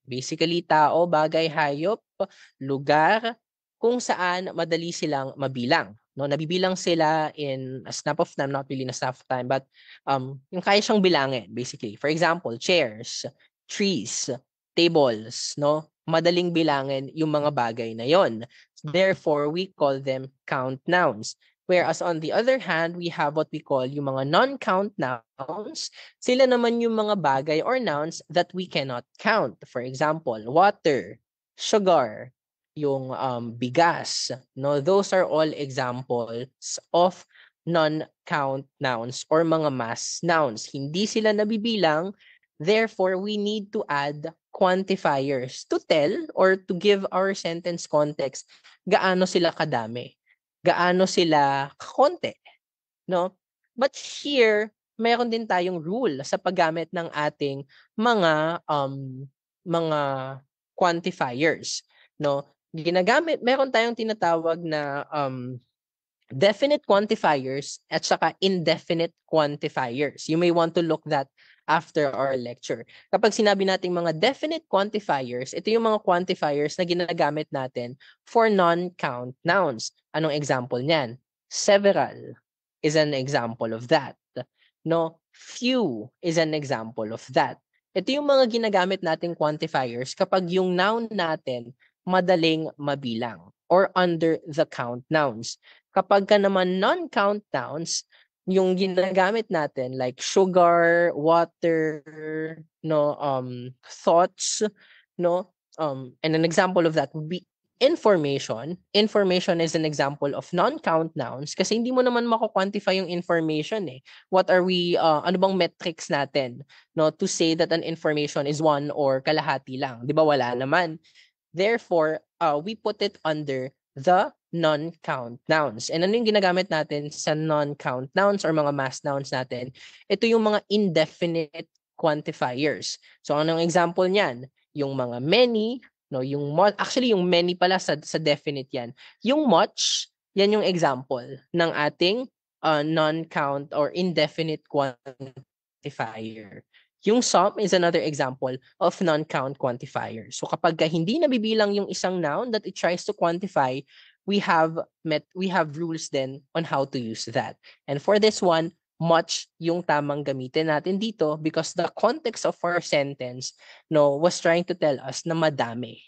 B: Basically, tao, bagay, hayop, lugar, kung saan madali silang mabilang. No, nabibilang sila in a snap of time, not really in a snap of time, but yung kaya siyang bilangin, basically. For example, chairs, trees, tables, no? Madaling bilangin yung mga bagay na yon. Therefore, we call them count nouns. Whereas on the other hand, we have what we call yung mga non-count nouns. Sila naman yung mga bagay or nouns that we cannot count. For example, water, sugar, yung bigas. No, those are all examples of non-count nouns or mga mass nouns. Hindi sila nabibilang, therefore we need to add quantifiers to tell or to give our sentence context gaano sila kadami, gaano sila kakonte, no? But here, meron din tayong rule sa paggamit ng ating mga quantifiers, no? Meron tayong tinatawag na definite quantifiers at saka indefinite quantifiers. You may want to look that after our lecture. Kapag sinabi nating mga definite quantifiers, ito yung mga quantifiers na ginagamit natin for non-count nouns. Anong example niyan? Several is an example of that. No, few is an example of that. Ito yung mga ginagamit nating quantifiers kapag yung noun natin madaling mabilang or under the count nouns. Kapag ka naman non-count nouns, yung ginagamit natin like sugar, water, no, thoughts, no, and an example of that would be information. Information is an example of non-count nouns kasi hindi mo naman mako-quantify yung information eh. What are we, ano bang metrics natin, no, to say that an information is one or kalahati lang? Di ba wala naman. Therefore, we put it under the non-count nouns. And ano yung ginagamit natin sa non-count nouns or mga mass nouns natin? Ito yung mga indefinite quantifiers. So, anong example niyan? Yung mga many, no, yung actually yung many pala sa definite yan. Yung much, yan yung example ng ating non-count or indefinite quantifier. Yung sum is another example of non-count quantifier. So kapag hindi nabibilang yung isang noun that it tries to quantify, we have rules then on how to use that. And for this one, much yung tamang gamitin natin dito because the context of our sentence was trying to tell us na madami.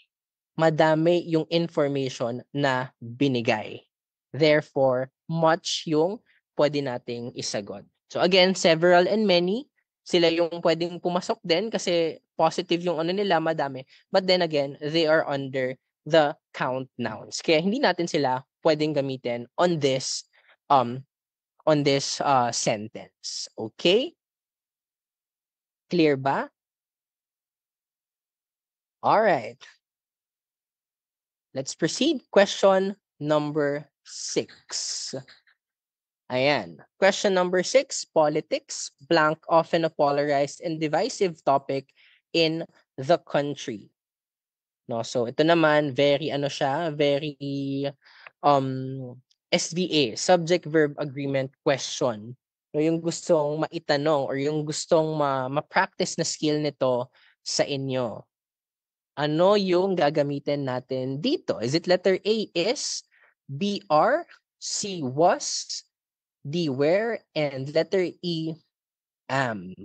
B: Madami yung information na binigay. Therefore, much yung pwede nating isagot. So again, several and many, sila yung pwedeng pumasok din kasi positive yung ano nila, madami. But then again, they are under the count nouns. Kaya hindi natin sila pwedeng gamitin on this sentence. Okay? Clear ba? All right. Let's proceed. Question number 6. Ayan. Question number 6, politics, blank, often a polarized and divisive topic in the country. No, so ito naman very very SVA, subject verb agreement question. No, yung gustong maitanong or yung gustong ma-practice na skill nito sa inyo. Ano yung gagamitin natin dito? Is it letter A is, B are, C was, D were, and letter E am?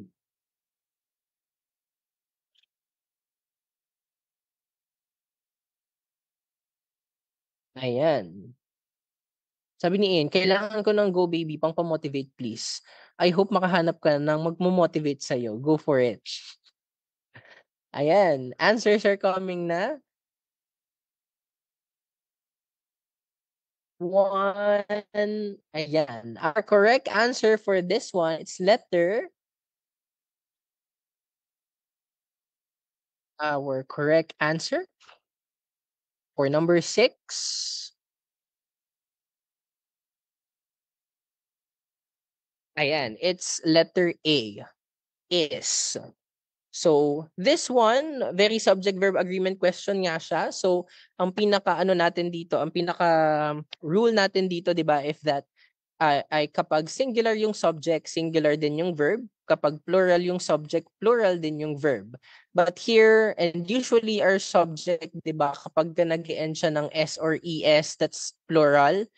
B: Ayan. Sabi ni Ian, kailangan ko ng Go Baby pang pa-motivate please. I hope makahanap ka ng magmo-motivate sa'yo. Go for it. Ayan. Answers are coming na. 1. Ayan. Our correct answer for this one, it's letter. Our correct answer for number 6. Ayan. It's letter A. Is. So, this one, very subject-verb agreement question nga siya. So, ang pinaka-ano natin dito, ang pinaka-rule natin dito, di ba, if that ay kapag singular yung subject, singular din yung verb. Kapag plural yung subject, plural din yung verb. But here, and usually our subject, di ba, kapag nag-end siya ng S or ES, that's plural.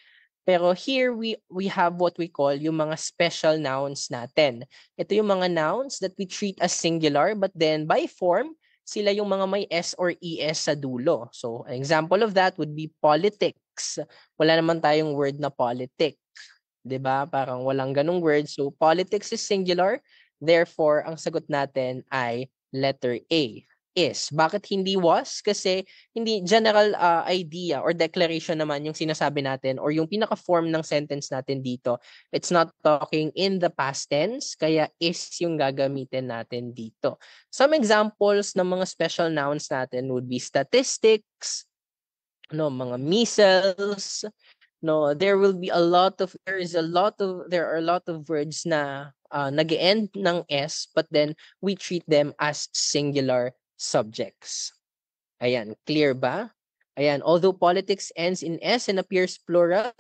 B: Pero here we have what we call yung mga special nouns natin. Ito yung mga nouns that we treat as singular but then by form, sila yung mga may S or ES sa dulo. So an example of that would be politics. Wala naman tayong word na politic. 'Di ba? Parang walang ganung word. So politics is singular. Therefore, ang sagot natin ay letter A. Is. Bakit hindi was? Kasi hindi general idea or declaration naman yung sinasabi natin or yung pinaka-form ng sentence natin dito. It's not talking in the past tense, kaya is yung gagamitin natin dito. Some examples ng mga special nouns natin would be statistics, no, mga measles, no, there are a lot of words na nag-end ng S but then we treat them as singular subjects. Ayan, clear ba? Ayan, although politics ends in S and appears plural,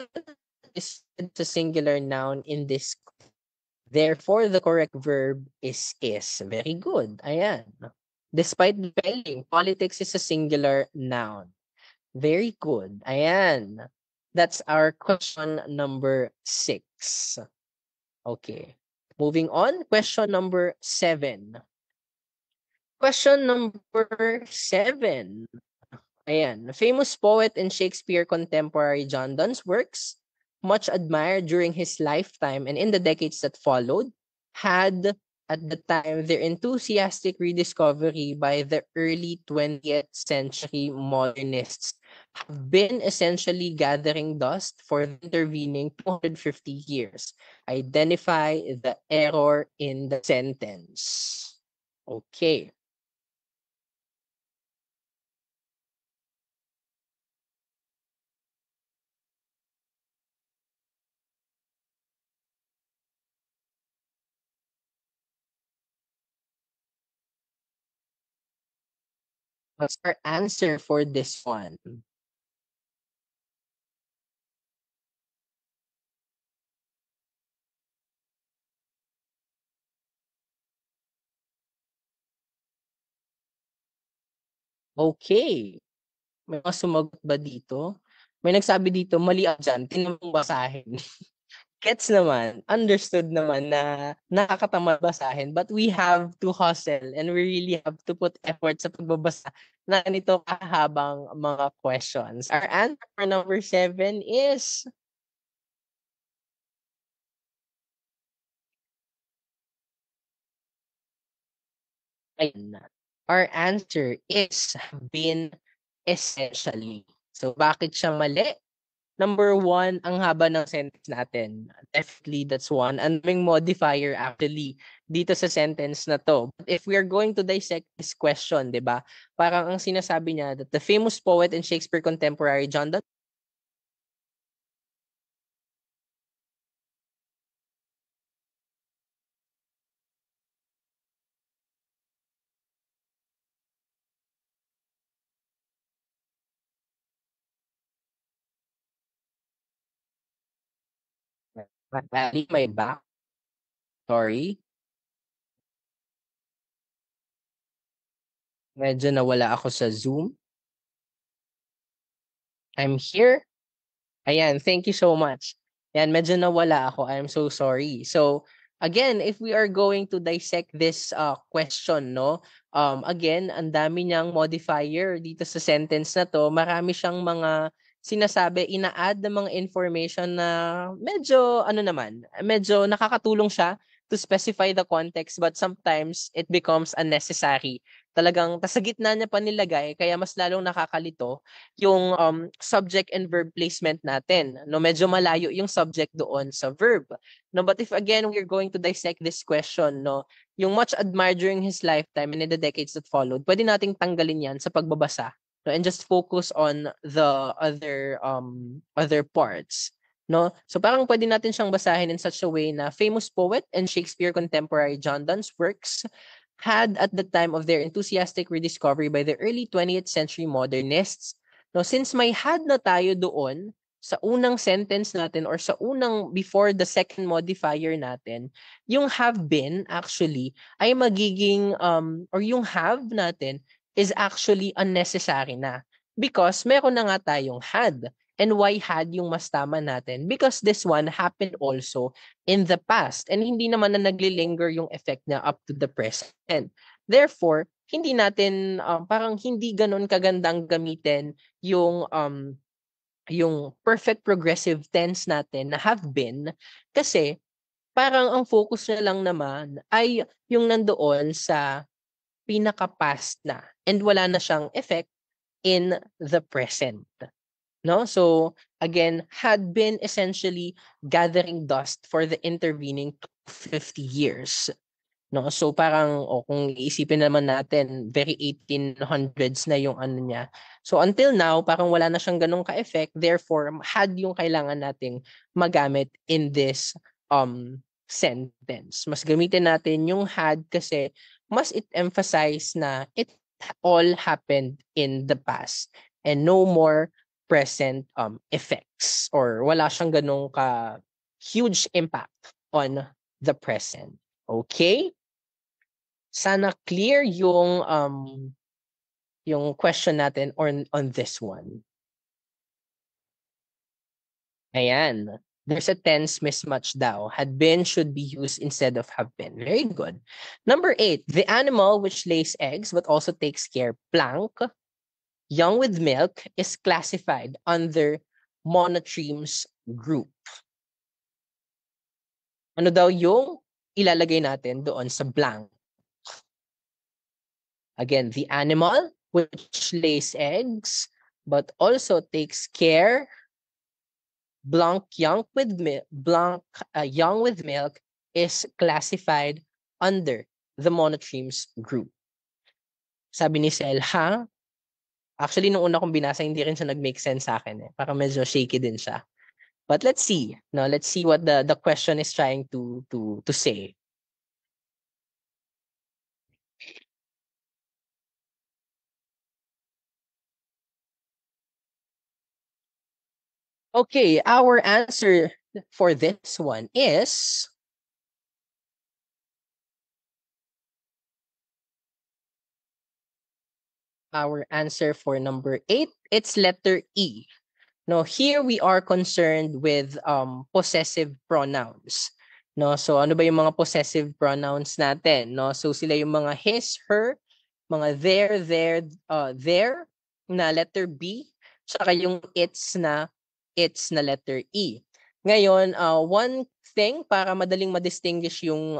B: it's a singular noun in this. Therefore, the correct verb is is. Very good. Ayan. Despite spelling, politics is a singular noun. Very good. Ayan. That's our question number 6. Okay. Moving on, question number 7. Question number 7. Ayan. Famous poet and Shakespeare contemporary John Donne's works much admired during his lifetime and in the decades that followed, had at the time their enthusiastic rediscovery by the early 20th century modernists have been essentially gathering dust for the intervening 250 years. Identify the error in the sentence. Okay. What's our answer for this one? Okay. May mga sumagot ba dito? May nagsabi dito, mali ako dyan, tinamang basahin. Gets naman, understood naman na nakakatamad basahin, but we have to hustle and we really have to put effort sa pagbabasa na ganito kahabang mga questions. Our answer for number 7 is ayun na. Our answer is been essentially. So bakit siya mali? Number 1, ang haba ng sentence natin. Definitely, that's one. Ang daming modifier actually dito sa sentence na to. But if we are going to dissect this question, di ba? Parang ang sinasabi niya that the famous poet and Shakespeare contemporary John Donne may back. Sorry. Medyo nawala ako sa Zoom. I'm here. Ayan, thank you so much. Ayan, medyo nawala ako. I'm so sorry. So, again, if we are going to dissect this question, no? Again, ang dami niyang modifier dito sa sentence na to. Marami siyang mga sinasabi, ina-add ng mga information na medyo, ano naman, medyo nakakatulong siya to specify the context but sometimes it becomes unnecessary. Talagang sa gitna niya pa nilagay kaya mas lalong nakakalito yung subject and verb placement natin. No, medyo malayo yung subject doon sa verb. No, but if again we're going to dissect this question, no, yung much admired during his lifetime and in the decades that followed, pwede nating tanggalin yan sa pagbabasa, no, and just focus on the other parts. No? So parang pwede natin siyang basahin in such a way na famous poet and Shakespeare contemporary John Donne's works had at the time of their enthusiastic rediscovery by the early 20th century modernists. No, since may had na tayo doon sa unang sentence natin or sa unang before the second modifier natin, yung have been actually ay magiging or yung have natin is actually unnecessary na because meron na nga tayong had. And why had yung mas tama natin? Because this one happened also in the past and hindi naman na naglilinger yung effect niya up to the present. Therefore, hindi natin parang hindi ganoon kagandang gamitin yung perfect progressive tense natin na have been kasi parang ang focus niya lang naman ay yung nandoon sa pinaka-past na and wala na siyang effect in the present. No? So, again, had been essentially gathering dust for the intervening 50 years. No? So, parang, kung iisipin naman natin, very 1800s na yung ano niya. So, until now, parang wala na siyang ganong ka-effect. Therefore, had yung kailangan nating magamit in this sentence. Mas gamitin natin yung had kasi mas it emphasize na it all happened in the past and no more present effects or wala siyang ganong ka huge impact on the present. Okay? Sana clear yung question natin on this one. Ayan. There's a tense mismatch daw. Had been should be used instead of have been. Very good. Number 8, the animal which lays eggs but also takes care, blank, young with milk, is classified under monotremes group. Ano daw yung ilalagay natin doon sa blank? Again, the animal which lays eggs but also takes care young with milk is classified under the monotremes group. Sabi ni Sel, ha? Actually, nung una kong binasa, hindi rin siya nag-make sense sa akin. Parang medyo shaky din siya. But let's see. No, let's see what the question is trying to say. Okay, our answer for this one is our answer for number 8. It's letter E. No, here we are concerned with possessive pronouns. No, so ano ba yung mga possessive pronouns natin? No, so sila yung mga his, her, mga their na letter B, saka yung it's na letter E. Ngayon, one thing para madaling ma-distinguish yung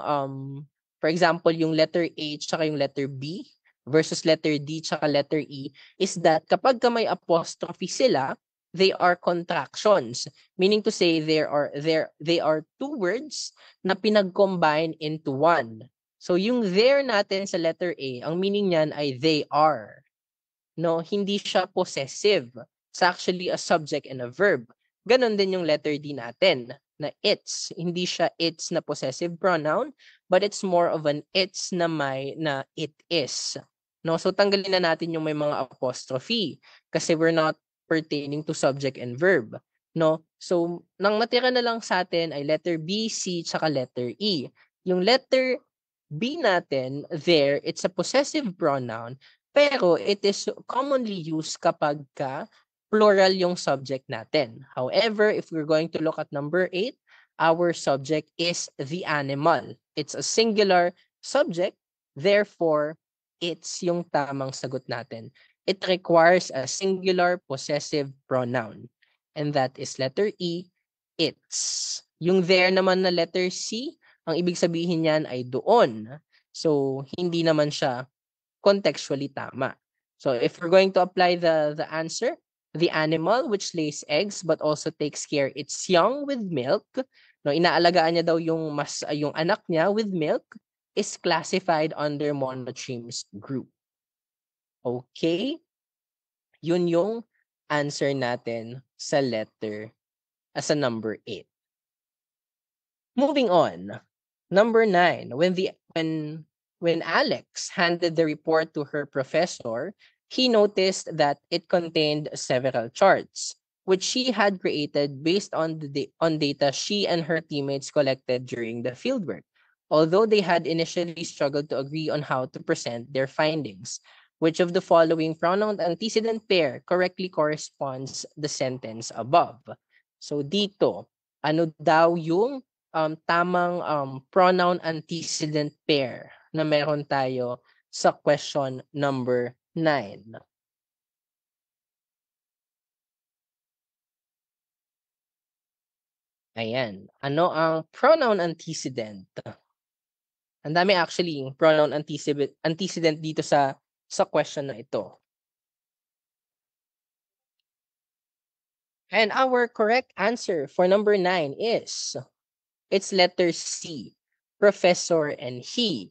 B: for example, yung letter H saka yung letter B versus letter D saka letter E is that kapag ka may apostrophe sila, they are contractions, meaning to say they are two words na pinag-combine into one. So yung there natin sa letter A, ang meaning niyan ay they are. No, hindi siya possessive. It's actually a subject and a verb. Ganon din yung letter D natin na it's. Hindi siya it's na possessive pronoun, but it's more of an it's na it is. No, so tanggalin na natin yung may mga apostrophe kasi we're not pertaining to subject and verb. No? So, nang natira na lang sa atin ay letter B, C, tsaka letter E. Yung letter B natin, there, it's a possessive pronoun, pero it is commonly used kapag ka plural yung subject natin. However, if we're going to look at number 8, our subject is the animal. It's a singular subject, therefore, it's yung tamang sagot natin. It requires a singular possessive pronoun. And that is letter E, it's. Yung there naman na letter C, ang ibig sabihin niyan ay doon. So, hindi naman siya contextually tama. So, if we're going to apply the answer, the animal which lays eggs but also takes care its young with milk, no, inaalagaan niya daw yung anak niya with milk, is classified under monotremes group. Okay? Yun yung answer natin sa letter as a number 8. Moving on. Number 9, when Alex handed the report to her professor, he noticed that it contained several charts, which she had created based on data she and her teammates collected during the fieldwork, although they had initially struggled to agree on how to present their findings. Which of the following pronoun antecedent pair correctly corresponds the sentence above? So dito, ano daw yung tamang pronoun antecedent pair na meron tayo sa question number 9? Ayan. Ano ang pronoun antecedent? Ang dami actually pronoun antecedent dito sa question na ito. And our correct answer for number 9 is it's letter C, professor and he.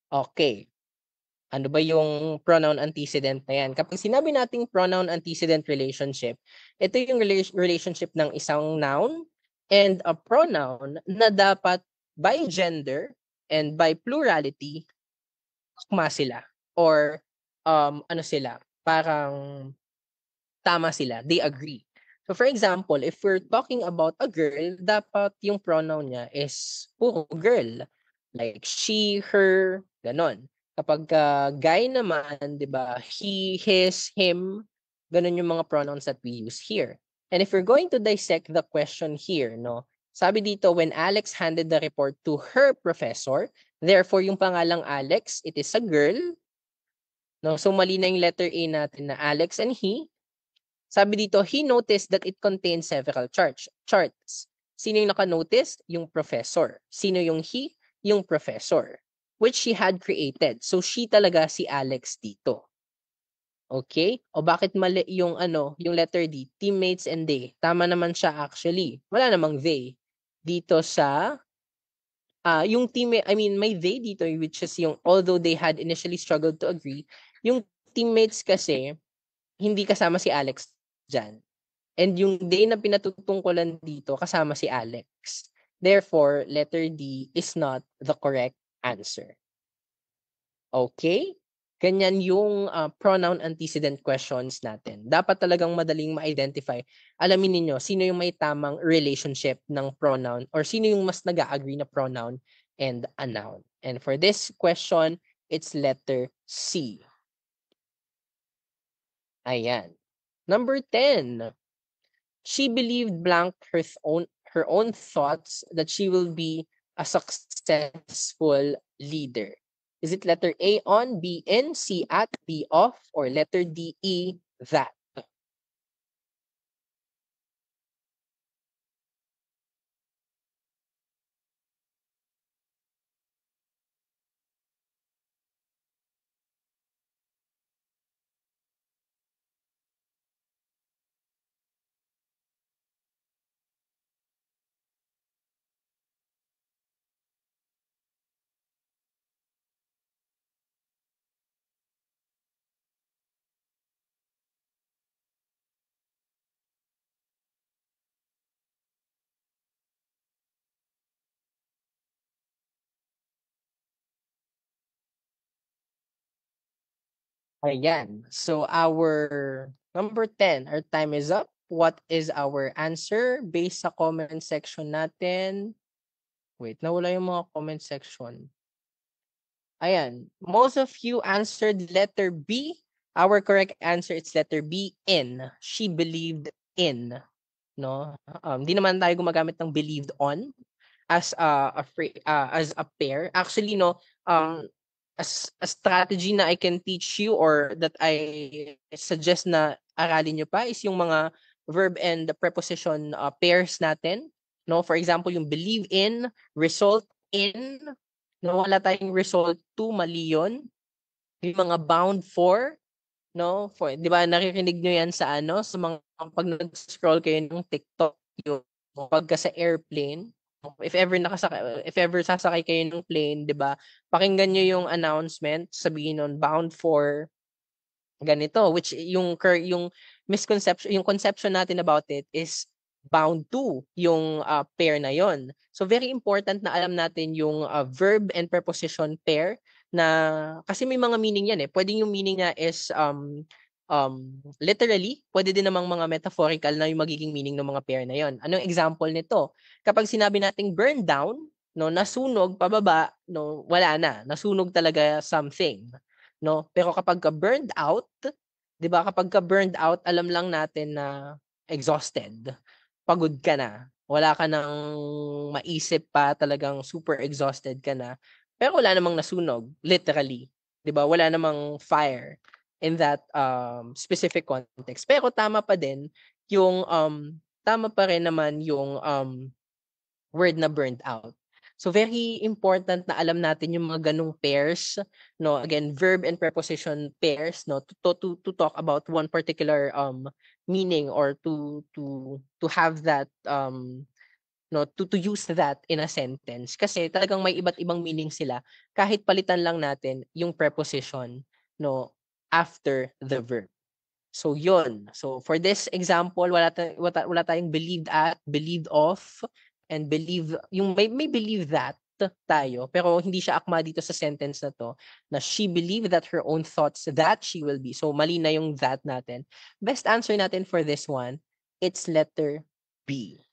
B: Okay. Ano ba yung pronoun antecedent na yan? Kapag sinabi nating pronoun antecedent relationship, ito yung relationship ng isang noun and a pronoun na dapat by gender and by plurality, akma sila. Or ano sila, parang tama sila, they agree. So for example, if we're talking about a girl, dapat yung pronoun niya is puro girl. Like she, her, ganon. Kapag guy naman, 'di ba? He, his, him, ganon yung mga pronouns that we use here. And if we're going to dissect the question here, no? Sabi dito, when Alex handed the report to her professor, therefore yung pangalang Alex, it is a girl. No? So mali na yung letter A natin na Alex and he. Sabi dito, he noticed that it contains several charts. Sino yung naka-notice? Yung professor. Sino yung he? Yung professor. Which she had created. So, she talaga si Alex dito. Okay? O bakit mali yung yung letter D, teammates and they? Tama naman siya actually. Wala namang they. Dito sa yung teammate, I mean, may they dito, which is yung although they had initially struggled to agree, yung teammates kasi hindi kasama si Alex dyan. And yung day na pinatutungkulan dito, kasama si Alex. Therefore, letter D is not the correct answer. Okay? Ganyan yung pronoun antecedent questions natin. Dapat talagang madaling ma-identify. Alamin ninyo, sino yung may tamang relationship ng pronoun or sino yung mas nag-agree na pronoun and a noun. And for this question, it's letter C. Ayan. Number 10. She believed blank her own thoughts that she will be a successful leader. Is it letter A on, B in, C at, D off, or letter D E that? Ayan. So our number 10, our time is up. What is our answer based sa comment section natin? Wait, nawala yung mga comment section. Ayan. Most of you answered letter B. Our correct answer is letter B, in. She believed in. No? Di naman tayo gumagamit ng believed on as as a pair. Actually, no, as a strategy na I can teach you or that I suggest na aralin nyo pa is yung mga verb and the preposition pairs natin. No, for example, yung believe in, result in, no, wala tayong result to, mali yun. Yung mga bound for, no, for, di ba, naririnig nyo yan sa sa mga, pag nag-scroll kayo ng TikTok, yung pagka sa airplane, if ever sasakay kayo ng plane, 'di ba? Pakinggan niyo yung announcement, sabihin nun bound for ganito, which yung misconception, yung conception natin about it is bound to yung pair na yon. So very important na alam natin yung verb and preposition pair na kasi may mga meaning yan eh. Pwedeng yung meaning niya is literally, pwede din namang mga metaphorical na yung magiging meaning ng mga pair na yon. Anong example nito? Kapag sinabi nating burn down, no, nasunog pababa, no, wala na, nasunog talaga something, no? Pero kapag ka burned out, 'di ba? Kapag ka burned out, alam lang natin na exhausted. Pagod ka na. Wala ka nang maisip pa, talagang super exhausted ka na. Pero wala namang nasunog, literally. 'Di ba? Wala namang fire in that specific context. Pero tama pa din yung tama pa rin naman yung word na burned out. So very important na alam natin yung mga ganung pairs, no? Again, verb and preposition pairs, no? To talk about one particular meaning or to have that no, to use that in a sentence kasi talagang may iba't ibang meaning sila kahit palitan lang natin yung preposition, no, after the verb. So yun. So for this example, wala tayong believed at, believed of, and believe, yung may believe that tayo, pero hindi siya akma dito sa sentence na to, na she believed that her own thoughts that she will be. So mali na yung that natin. Best answer natin for this one, it's letter B.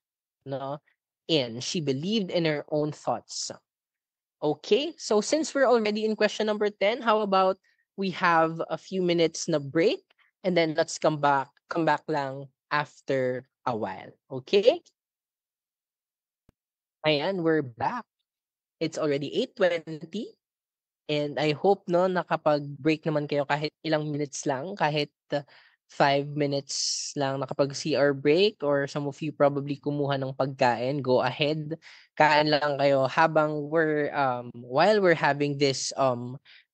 B: No? In. She believed in her own thoughts. Okay, so since we're already in question number 10, how about we have a few minutes na break and then let's come back lang after a while. Okay? Ayan, we're back. It's already 8:20 and I hope no nakapag-break naman kayo kahit ilang minutes lang, kahit 5 minutes lang nakapag-CR break, or some of you probably kumuha ng pagkain, go ahead. Kain lang kayo habang while we're having this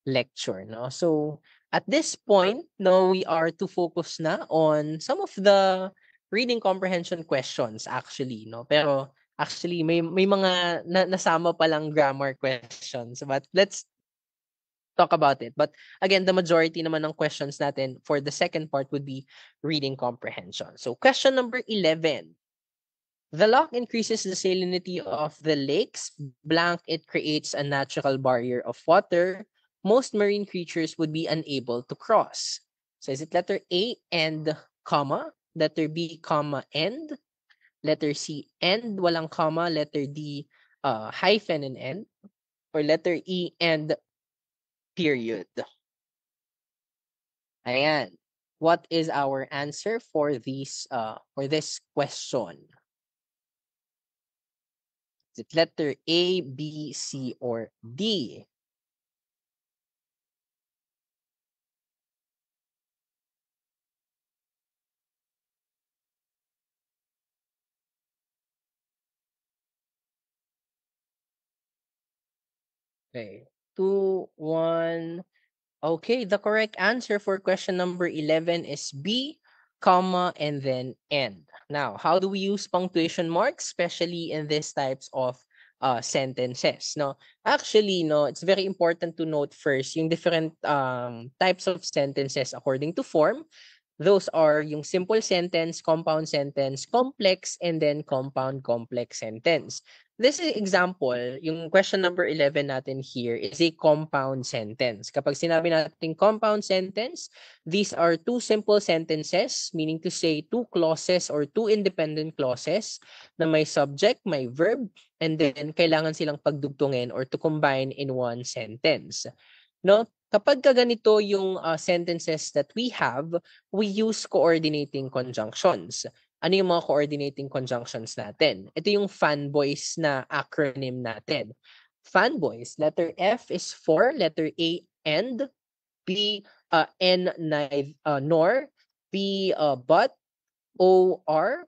B: lecture, no? So at this point, no, we are to focus na on some of the reading comprehension questions actually, no? Pero actually may mga nasama pa lang grammar questions, but let's talk about it. But again, the majority naman ng questions natin for the second part would be reading comprehension. So question number 11. The lock increases the salinity of the lakes. Blank, it creates a natural barrier of water. Most marine creatures would be unable to cross. So is it letter A, and, comma, letter B, comma, and, letter C, and, walang comma, letter D, hyphen and end, or letter E, and, period? Ayan. What is our answer for this question? Is it letter A, B, C, or D? Okay. 2, 1. Okay, the correct answer for question number 11 is B, comma, and then end. Now, how do we use punctuation marks, especially in these types of sentences? No, actually, no, it's very important to note first yung different types of sentences according to form. Those are yung simple sentence, compound sentence, complex, and then compound complex sentence. This is example, yung question number 11 natin here is a compound sentence. Kapag sinabi natin compound sentence, these are two simple sentences, meaning to say two clauses or two independent clauses na may subject, may verb, and then kailangan silang pagdugtungin or to combine in one sentence. No? Kapag ganito yung sentences that we use coordinating conjunctions. Ano yung mga coordinating conjunctions natin? Ito yung fanboys na acronym natin. Fanboys, letter F is for, letter A, and, B, N, nor, B, but, O, R,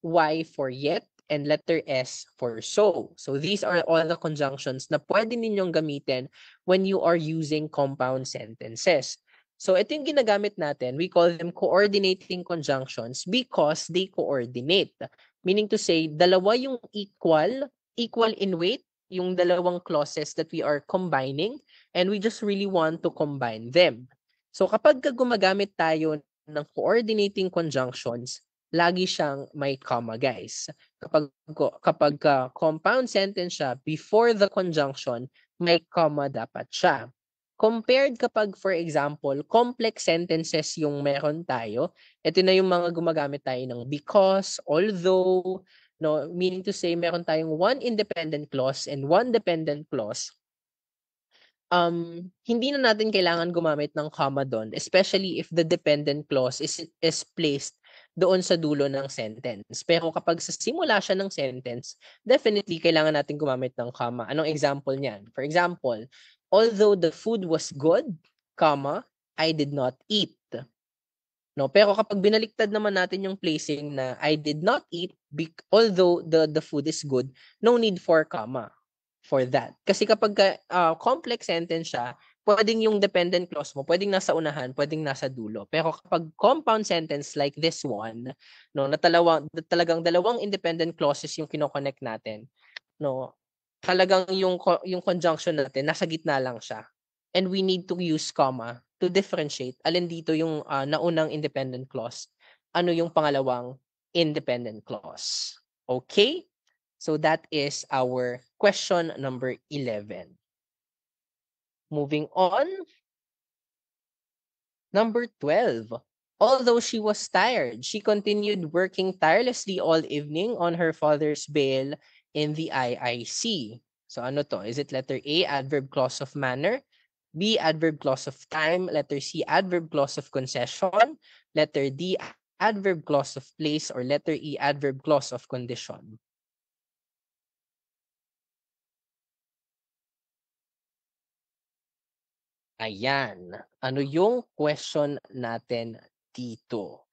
B: Y for yet, and letter S for so. So these are all the conjunctions na pwede ninyong gamitin when you are using compound sentences. So ito yung ginagamit natin. We call them coordinating conjunctions because they coordinate. Meaning to say, dalawa yung equal in weight, yung dalawang clauses that we are combining, and we just really want to combine them. So kapag gumagamit tayo ng coordinating conjunctions, lagi siyang may comma, guys. Kapag compound sentence siya, before the conjunction, may comma dapat siya. Compared kapag, for example, complex sentences yung meron tayo, ito na yung mga gumagamit tayo ng because, although, no, meaning to say, meron tayong one independent clause and one dependent clause. Hindi na natin kailangan gumamit ng comma doon, especially if the dependent clause is placed doon sa dulo ng sentence. Pero kapag sa simula siya ng sentence, definitely kailangan natin gumamit ng comma. Anong example niyan? For example, although the food was good, comma, I did not eat. No, pero kapag binaliktad naman natin yung placing na I did not eat, although the food is good, no need for comma for that. Kasi kapag complex sentence siya, pwedeng yung dependent clause mo, pwedeng nasa unahan, pwedeng nasa dulo. Pero kapag compound sentence like this one, no, na talagang dalawang independent clauses yung kino-connect natin, no, talagang yung conjunction natin nasa gitna lang siya. And we need to use comma to differentiate alin dito yung naunang independent clause, ano yung pangalawang independent clause. Okay? So that is our question number 11. Moving on. Number 12. Although she was tired, she continued working tirelessly all evening on her father's bail in the IIC. So ano to? Is it letter A, adverb clause of manner? B, adverb clause of time? Letter C, adverb clause of concession? Letter D, adverb clause of place? Or letter E, adverb clause of condition? Ayan. Ano yung question natin dito?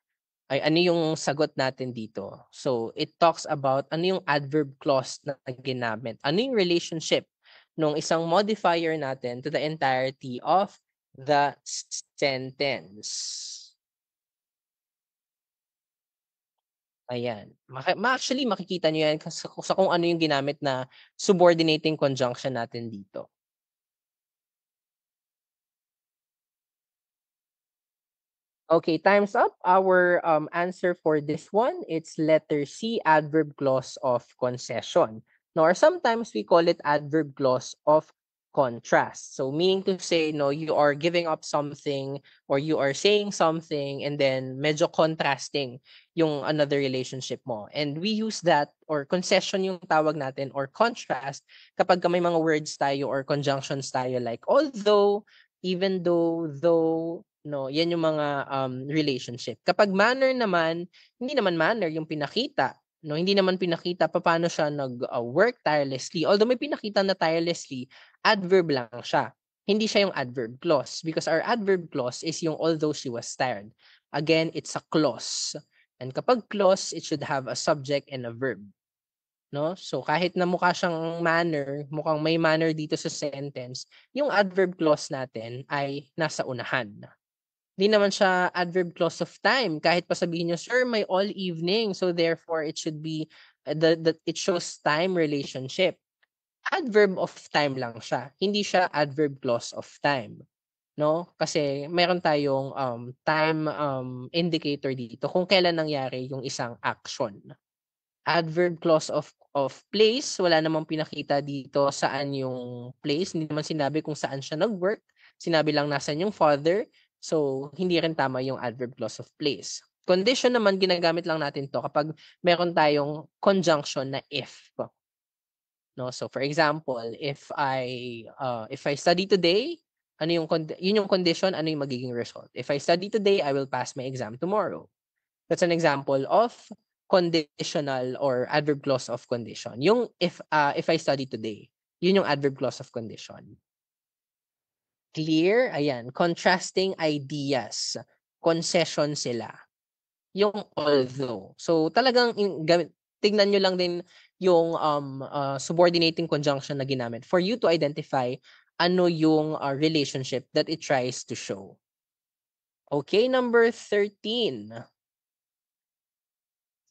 B: Ay ano yung sagot natin dito? So, it talks about ano yung adverb clause na ginamit. Ano yung relationship nung isang modifier natin to the entirety of the sentence. Ayan. Actually, makikita nyo yan sa kung ano yung ginamit na subordinating conjunction natin dito. Okay, time's up. Our answer for this one, it's letter C, adverb clause of concession. No, or sometimes we call it adverb clause of contrast. So meaning to say, no, you are giving up something or you are saying something and then medyo contrasting yung another relationship mo. And we use that or concession yung tawag natin or contrast kapag may mga words tayo or conjunctions tayo like although, even though, no, yan yung mga relationship. Kapag manner naman, hindi naman manner yung pinakita, no, hindi naman pinakita paano siya nag-work tirelessly. Although may pinakita na tirelessly, adverb lang siya. Hindi siya yung adverb clause because our adverb clause is yung although she was tired. Again, it's a clause. And kapag clause, it should have a subject and a verb. No? So kahit na mukha siyang manner, mukhang may manner dito sa sentence, yung adverb clause natin ay nasa unahan. Hindi naman siya adverb clause of time. Kahit pa sabihin niyo, sir, may all evening. So therefore, it should be, it shows time relationship. Adverb of time lang siya. Hindi siya adverb clause of time. No? Kasi meron tayong time indicator dito kung kailan nangyari yung isang action. Adverb clause of place, wala namang pinakita dito saan yung place. Hindi naman sinabi kung saan siya nag-work. Sinabi lang nasan yung father. So, hindi rin tama yung adverb clause of place. Condition naman, ginagamit lang natin to kapag meron tayong conjunction na if. No? So, for example, if I study today, ano yung yun yung condition, ano yung magiging result? If I study today, I will pass my exam tomorrow. That's an example of conditional or adverb clause of condition. Yung if I study today, yun yung adverb clause of condition. Clear? Ayan, contrasting ideas. Concession sila. Yung although. So talagang tignan nyo lang din yung subordinating conjunction na ginamit for you to identify ano yung relationship that it tries to show. Okay, number 13.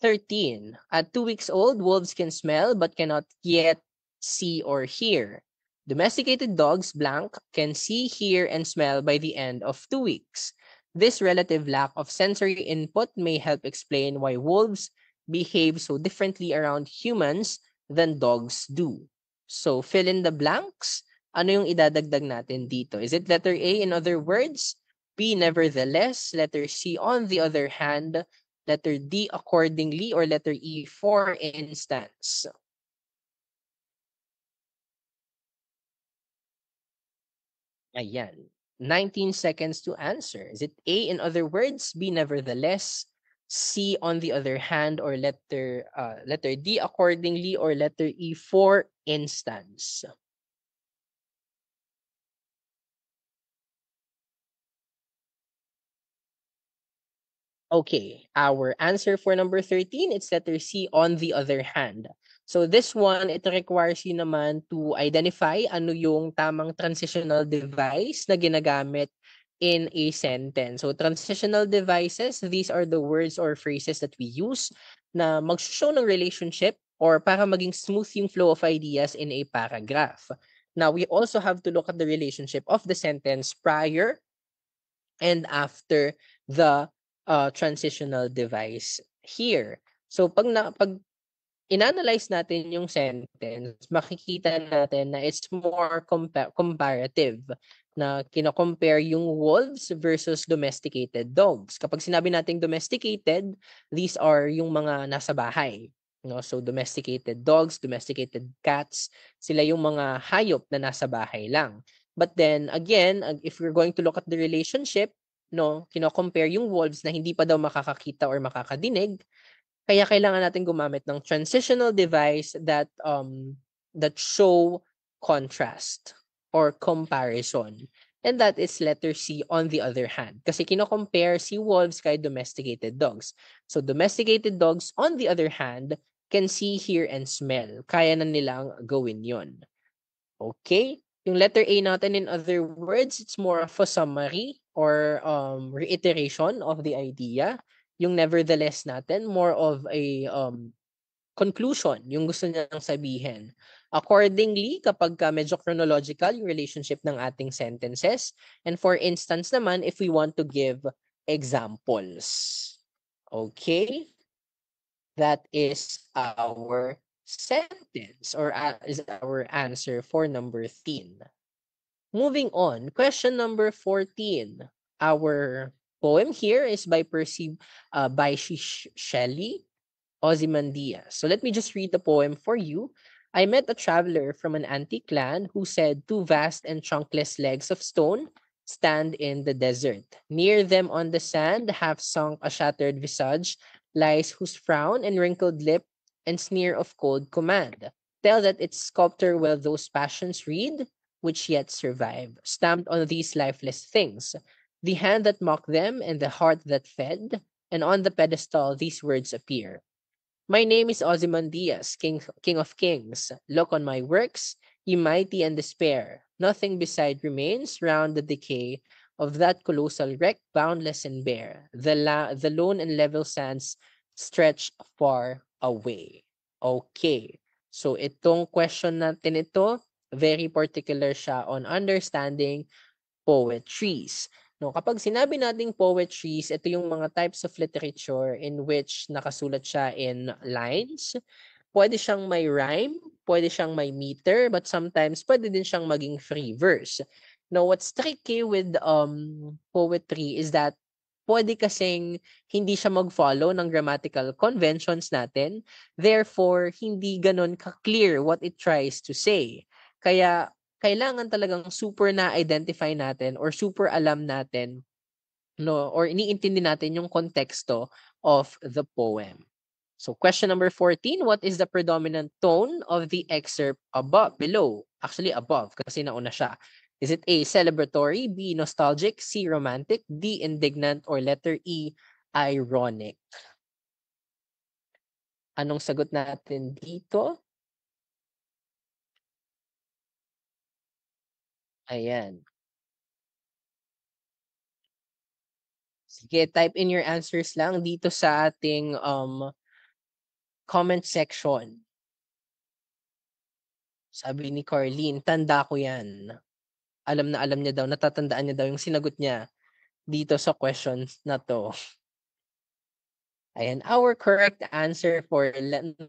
B: 13. At 2 weeks old, wolves can smell but cannot yet see or hear. Domesticated dogs, blank, can see, hear, and smell by the end of 2 weeks. This relative lack of sensory input may help explain why wolves behave so differently around humans than dogs do. So, fill in the blanks. Ano yung idadagdag natin dito? Is it letter A, in other words? B, nevertheless. Letter C, on the other hand. Letter D, accordingly, or letter E, for instance? Ayan. 19 seconds to answer. Is it A, in other words, B, nevertheless, C, on the other hand, or letter D, accordingly, or letter E, for instance? Okay, our answer for number 13, it's letter C, on the other hand. So this one, it requires you naman to identify ano yung tamang transitional device na ginagamit in a sentence. So transitional devices, these are the words or phrases that we use na mag-show ng relationship or para maging smooth yung flow of ideas in a paragraph. Now, we also have to look at the relationship of the sentence prior and after the transitional device here. So pag inanalyze natin yung sentence, makikita natin na it's more comparative na kino-compare yung wolves versus domesticated dogs. Kapag sinabi nating domesticated, these are yung mga nasa bahay. No? So domesticated dogs, domesticated cats, sila yung mga hayop na nasa bahay lang. But then again, if we're going to look at the relationship, no, kino-compare yung wolves na hindi pa daw makakakita or makakadinig, kaya kailangan natin gumamit ng transitional device that show contrast or comparison. And that is letter C on the other hand. Kasi kino-compare si wolves kay domesticated dogs. So domesticated dogs on the other hand can see, hear, and smell. Kaya na nilang gawin yon. Okay? Yung letter A natin, in other words, it's more of a summary or reiteration of the idea. Yung nevertheless natin, more of a conclusion, yung gusto niyang sabihin. Accordingly, kapag medyo chronological yung relationship ng ating sentences, and for instance naman, if we want to give examples. Okay? That is our sentence or is our answer for number 13. Moving on, question number 14. Our poem here is by Shelley Ozymandias. So let me just read the poem for you. I met a traveler from an antique land who said two vast and trunkless legs of stone stand in the desert. Near them on the sand, half sunk a shattered visage, lies whose frown and wrinkled lip and sneer of cold command tell that its sculptor will those passions read which yet survive, stamped on these lifeless things, the hand that mocked them and the heart that fed, and on the pedestal these words appear. My name is Ozymandias, King of Kings. Look on my works, ye mighty and despair. Nothing beside remains round the decay of that colossal wreck, boundless and bare. The lone and level sands stretch far away. Okay. So itong question natin ito, very particular siya on understanding poetries. No, kapag sinabi nating poetries, ito yung mga types of literature in which nakasulat siya in lines. Pwede siyang may rhyme, pwede siyang may meter, but sometimes pwede din siyang maging free verse. Now, what's tricky with poetry is that pwede kasing hindi siya mag-follow ng grammatical conventions natin. Therefore, hindi ganun ka-clear what it tries to say. Kaya kailangan talagang super na-identify natin or super alam natin, no, or iniintindi natin yung konteksto of the poem. So question number 14, what is the predominant tone of the excerpt below? Actually above kasi nauna siya. Is it A, celebratory, B, nostalgic, C, romantic, D, indignant, or letter E, ironic? Anong sagot natin dito? Ayan. Sige, type in your answers lang dito sa ating comment section. Sabi ni Carlene, tanda ko yan. Alam na alam niya daw, natatandaan niya daw yung sinagot niya dito sa questions na to. Ayan, our correct answer for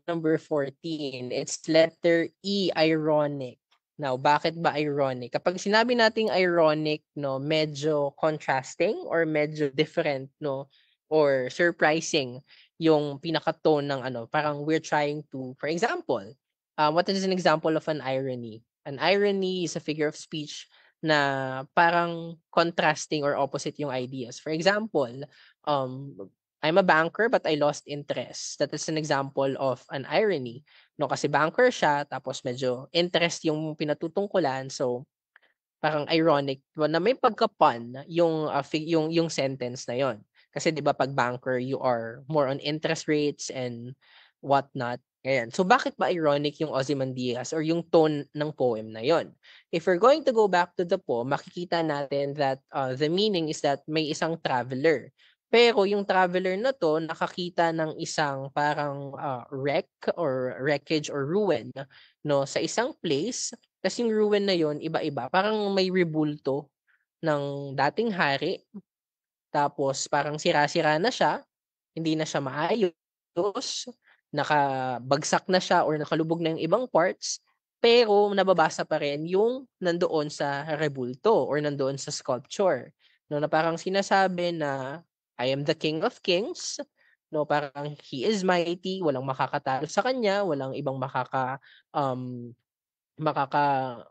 B: number 14, it's letter E, ironic. Now, bakit ba ironic? Kapag sinabi nating ironic, no, medyo contrasting or medyo different, no, or surprising yung pinaka-tone ng ano, parang we're trying to, for example, what is an example of an irony? An irony is a figure of speech na parang contrasting or opposite yung ideas. For example, um, I'm a banker but I lost interest. That is an example of an irony. No, kasi banker siya tapos medyo interest yung pinatutungkulan. So parang ironic na may pagka-pun yung yung sentence na yon. Kasi 'di ba pag banker you are more on interest rates and whatnot. Ayan. So bakit ba ironic yung Ozymandias or yung tone ng poem na yon? If we're going to go back to the poem, makikita natin that the meaning is that may isang traveler. Pero yung traveler na to nakakita ng isang parang wreck or wreckage or ruin no sa isang place. Kasi yung ruin na yon iba-iba. Parang may rebulto ng dating hari. Tapos parang sira-sira na siya. Hindi na siya maayos. Nakabagsak na siya or nakalubog na yung ibang parts. Pero nababasa pa rin yung nandoon sa rebulto or nandoon sa sculpture. No, na parang sinasabi na I am the King of Kings. No, parang he is mighty, walang makakatalo sa kanya, walang ibang um makaka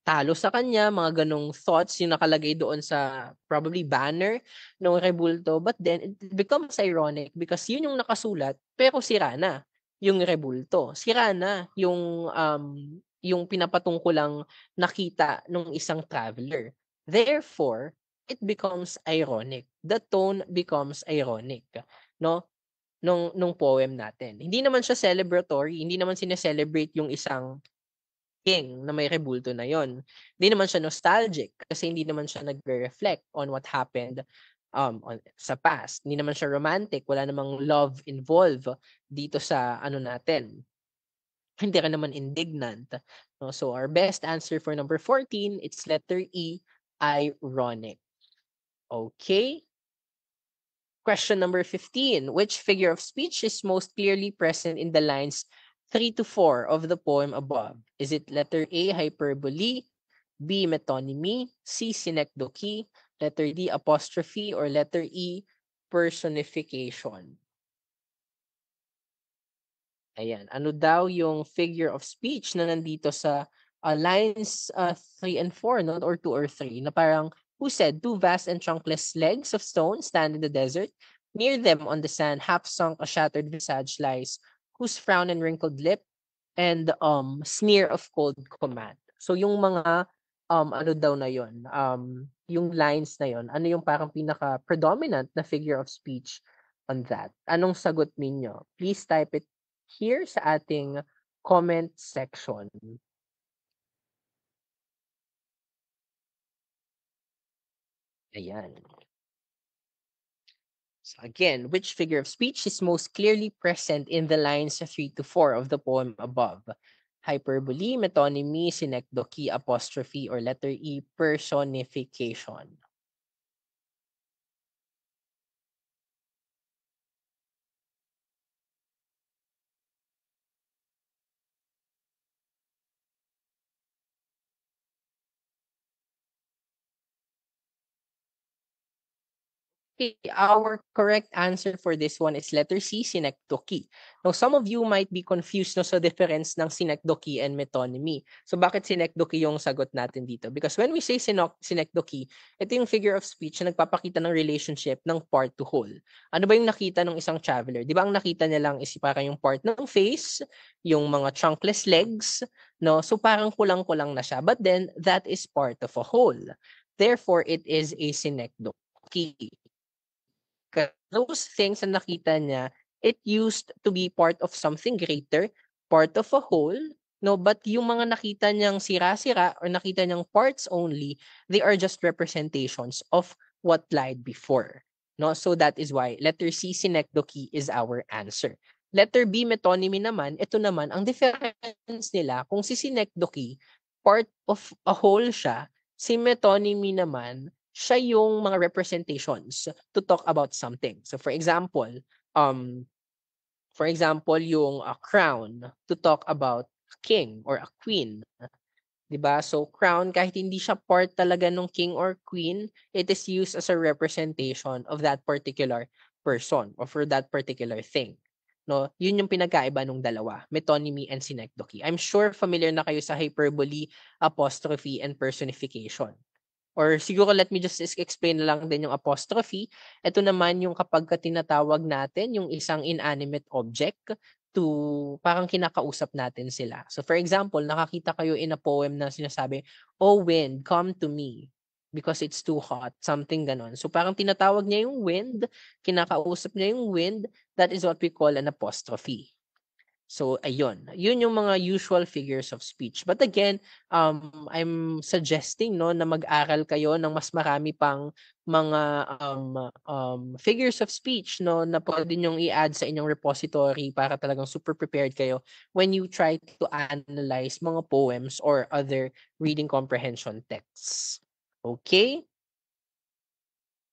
B: talo sa kanya, mga ganong thoughts yung nakalagay doon sa probably banner ng rebulto. But then, it becomes ironic because yun yung nakasulat, pero sira na yung rebulto. Sira na yung yung pinapatungkulang nakita ng isang traveler. Therefore, it becomes ironic. The tone becomes ironic, no? Nung poem natin. Hindi naman siya celebratory, hindi naman sine-celebrate yung isang king na may rebulto na yon. Hindi naman siya nostalgic kasi hindi naman siya nagre-reflect on what happened sa past. Hindi naman siya romantic, wala namang love involved dito sa ano natin. Hindi ka naman indignant. No? So our best answer for number 14, it's letter E, ironic. Okay? Question number 15. Which figure of speech is most clearly present in the lines 3 to 4 of the poem above? Is it letter A, hyperbole, B, metonymy, C, synecdoche, letter D, apostrophe, or letter E, personification? Ayan. Ano daw yung figure of speech na nandito sa lines 3 and 4, no? Or 2 or 3, na parang, who said, two vast and trunkless legs of stone stand in the desert. Near them on the sand, half sunk, a shattered visage lies, whose frown and wrinkled lip and sneer of cold command. So yung mga ano daw na yon, yung lines na yon, ano yung parang pinaka predominant na figure of speech on that? Anong sagot ninyo? Please type it here sa ating comment section. Ayan. So again, which figure of speech is most clearly present in the lines 3 to 4 of the poem above? Hyperbole, metonymy, synecdoche, apostrophe, or letter E, personification? Okay, our correct answer for this one is letter C, synecdoche. Now, some of you might be confused no, sa difference ng synecdoche and metonymy. So, bakit synecdoche yung sagot natin dito? Because when we say synecdoche, ito yung figure of speech na nagpapakita ng relationship ng part to whole. Ano ba yung nakita ng isang traveler? Di ba ang nakita niya lang is parang yung part ng face, yung mga trunkless legs, no? So, parang kulang-kulang na siya. But then, that is part of a whole. Therefore, it is a synecdoche. Those things na nakita niya, it used to be part of something greater, part of a whole, no? But yung mga nakita niyang sira-sira or nakita niyang parts only, they are just representations of what lied before. No? So that is why letter C, synecdoche, is our answer. Letter B, metonymy naman, ito naman, ang difference nila, kung si synecdoche, part of a whole siya, si metonymy naman, siya yung mga representations to talk about something. So um, for example, yung crown to talk about a king or a queen. 'Di ba? So crown kahit hindi siya part talaga ng king or queen, it is used as a representation of that particular person or for that particular thing. No, yun yung pinagkaiba ng dalawa, metonymy and synecdoche. I'm sure familiar na kayo sa hyperbole, apostrophe, and personification. Or siguro let me just explain na lang din yung apostrophe. Ito naman yung kapag tinatawag natin yung isang inanimate object to parang kinakausap natin sila. So for example, nakakita kayo in a poem na sinasabi, "Oh wind, come to me because it's too hot." Something ganon. So parang tinatawag niya yung wind, kinakausap niya yung wind. That is what we call an apostrophe. So ayun, yun yung mga usual figures of speech. But again, I'm suggesting no na mag-aral kayo ng mas marami pang mga figures of speech no na pwede niyong i-add sa inyong repository para talagang super prepared kayo when you try to analyze mga poems or other reading comprehension texts. Okay?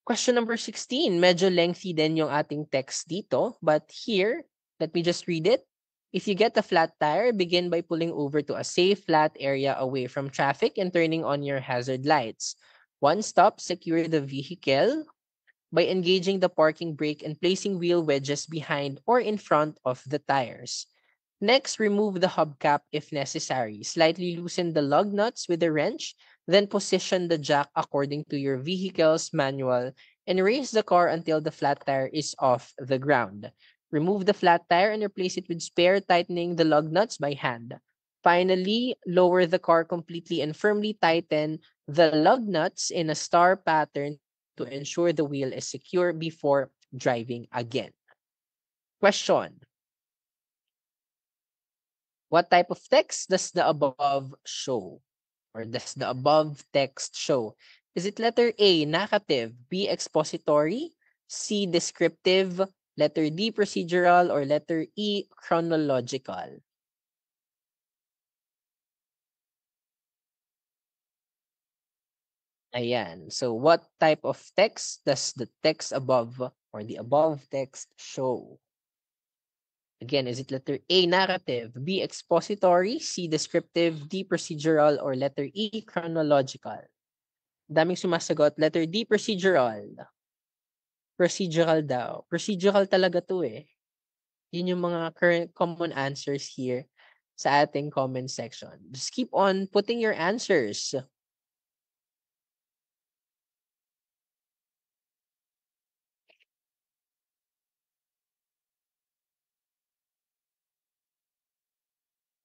B: Question number 16. Medyo lengthy din yung ating text dito. But here, let me just read it. If you get a flat tire, begin by pulling over to a safe, flat area away from traffic and turning on your hazard lights. One stop, secure the vehicle by engaging the parking brake and placing wheel wedges behind or in front of the tires. Next, remove the hubcap if necessary. Slightly loosen the lug nuts with a wrench, then position the jack according to your vehicle's manual and raise the car until the flat tire is off the ground. Remove the flat tire and replace it with spare, tightening the lug nuts by hand. Finally, lower the car completely and firmly tighten the lug nuts in a star pattern to ensure the wheel is secure before driving again. Question. What type of text does the above show? Or does the above text show? Is it letter A, narrative, B, expository, C, descriptive, letter D, procedural, or letter E, chronological? Ayan. So what type of text does the text above or the above text show? Again, is it letter A, narrative, B, expository, C, descriptive, D, procedural, or letter E, chronological? Daming sumasagot. Letter D, procedural. Procedural daw. Procedural talaga to eh. Yun yung mga current common answers here sa ating comment section. Just keep on putting your answers.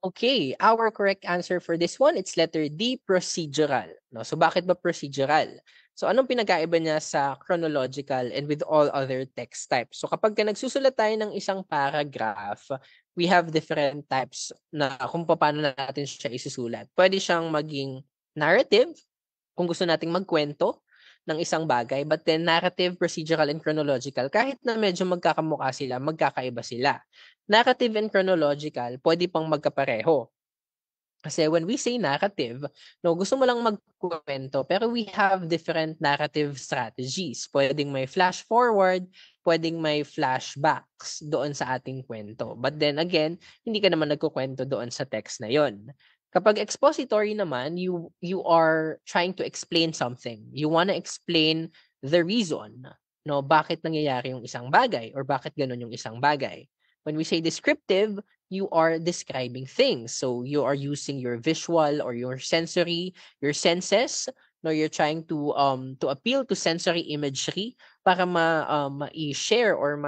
B: Okay, our correct answer for this one, it's letter D, procedural. No? So bakit ba procedural? So anong pinagkaiba niya sa chronological and with all other text types? So kapag nagsusulat tayo ng isang paragraph, we have different types na kung paano na natin siya isusulat. Pwede siyang maging narrative, kung gusto nating magkwento ng isang bagay, but then narrative, procedural, and chronological, kahit na medyo magkakamukha sila, magkakaiba sila. Narrative and chronological, pwede pang magkapareho. Kasi when we say narrative, no, gusto mo lang magkwento, pero we have different narrative strategies. Pwedeng may flash forward, pwedeng may flashbacks doon sa ating kwento. But then again, hindi ka naman nagkukwento doon sa text na yon. Kapag expository naman, you are trying to explain something. You wanna explain the reason, no, bakit nangyayari yung isang bagay or bakit ganun yung isang bagay. When we say descriptive, you are describing things. So you are using your visual or your sensory, your senses. No, you're trying to appeal to sensory imagery para ma-share or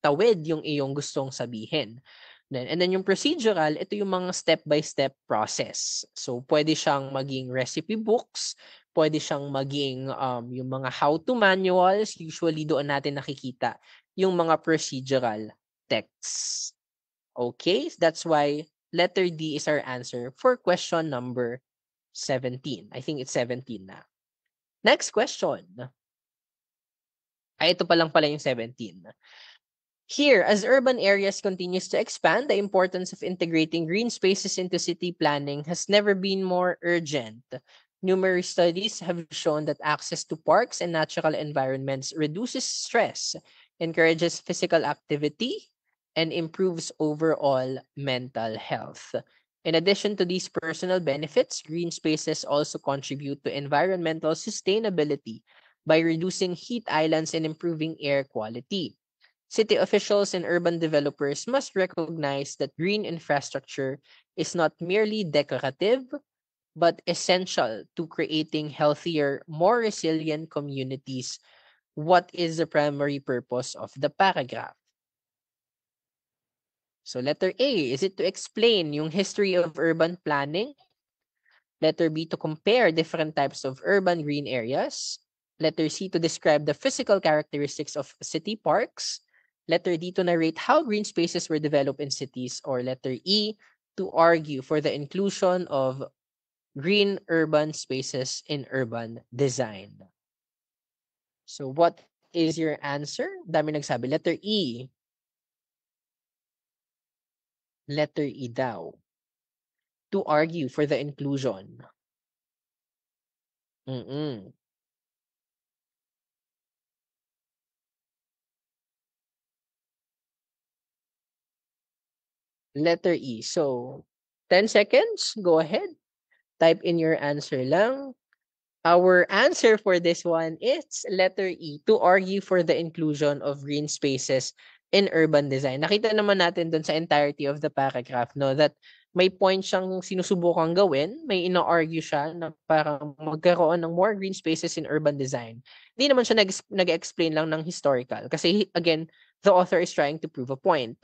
B: tawid yung iyong gustong sabihin. And then yung procedural, ito yung mga step-by-step process. So pwede siyang maging recipe books, pwede siyang maging yung mga how-to manuals, usually doon natin nakikita yung mga procedural texts. Okay, that's why letter D is our answer for question number 17. I think it's 17 na. Next question. Ay, ito pa lang pala yung 17. Here, as urban areas continues to expand, the importance of integrating green spaces into city planning has never been more urgent. Numerous studies have shown that access to parks and natural environments reduces stress, encourages physical activity, and improves overall mental health. In addition to these personal benefits, green spaces also contribute to environmental sustainability by reducing heat islands and improving air quality. City officials and urban developers must recognize that green infrastructure is not merely decorative, but essential to creating healthier, more resilient communities. What is the primary purpose of the paragraph? So letter A, is it to explain yung history of urban planning? Letter B, to compare different types of urban green areas. Letter C, to describe the physical characteristics of city parks. Letter D, to narrate how green spaces were developed in cities. Or letter E, to argue for the inclusion of green urban spaces in urban design. So what is your answer? Dami nagsabi. Letter E. Letter E daw. To argue for the inclusion. Mm-mm. Letter E. So, 10 seconds. Go ahead. Type in your answer lang. Our answer for this one is letter E, to argue for the inclusion of green spaces in urban design. Nakita naman natin dun sa entirety of the paragraph, no, that may point siyang sinusubukang gawin, may ina-argue siya na parang magkaroon ng more green spaces in urban design. Hindi naman siya nag-explain lang ng historical. Kasi again, the author is trying to prove a point.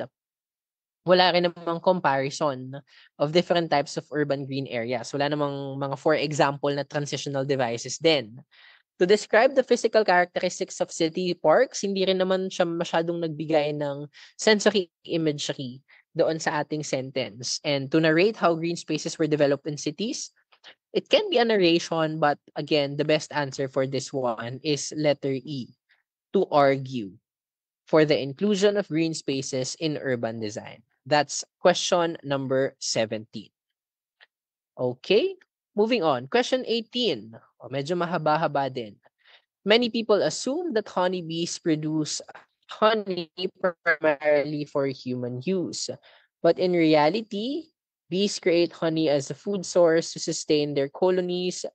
B: wala rin namang comparison of different types of urban green areas. Wala namang mga, for example, na transitional devices din. To describe the physical characteristics of city parks, hindi rin naman siya masyadong nagbigay ng sensory imagery doon sa ating sentence. And to narrate how green spaces were developed in cities, it can be a narration, but again, the best answer for this one is letter E, to argue for the inclusion of green spaces in urban design. That's question number 17. Okay, moving on. Question 18. O, medyo mahaba-haba din. Many people assume that honeybees produce honey primarily for human use. But in reality, bees create honey as a food source to sustain their colonies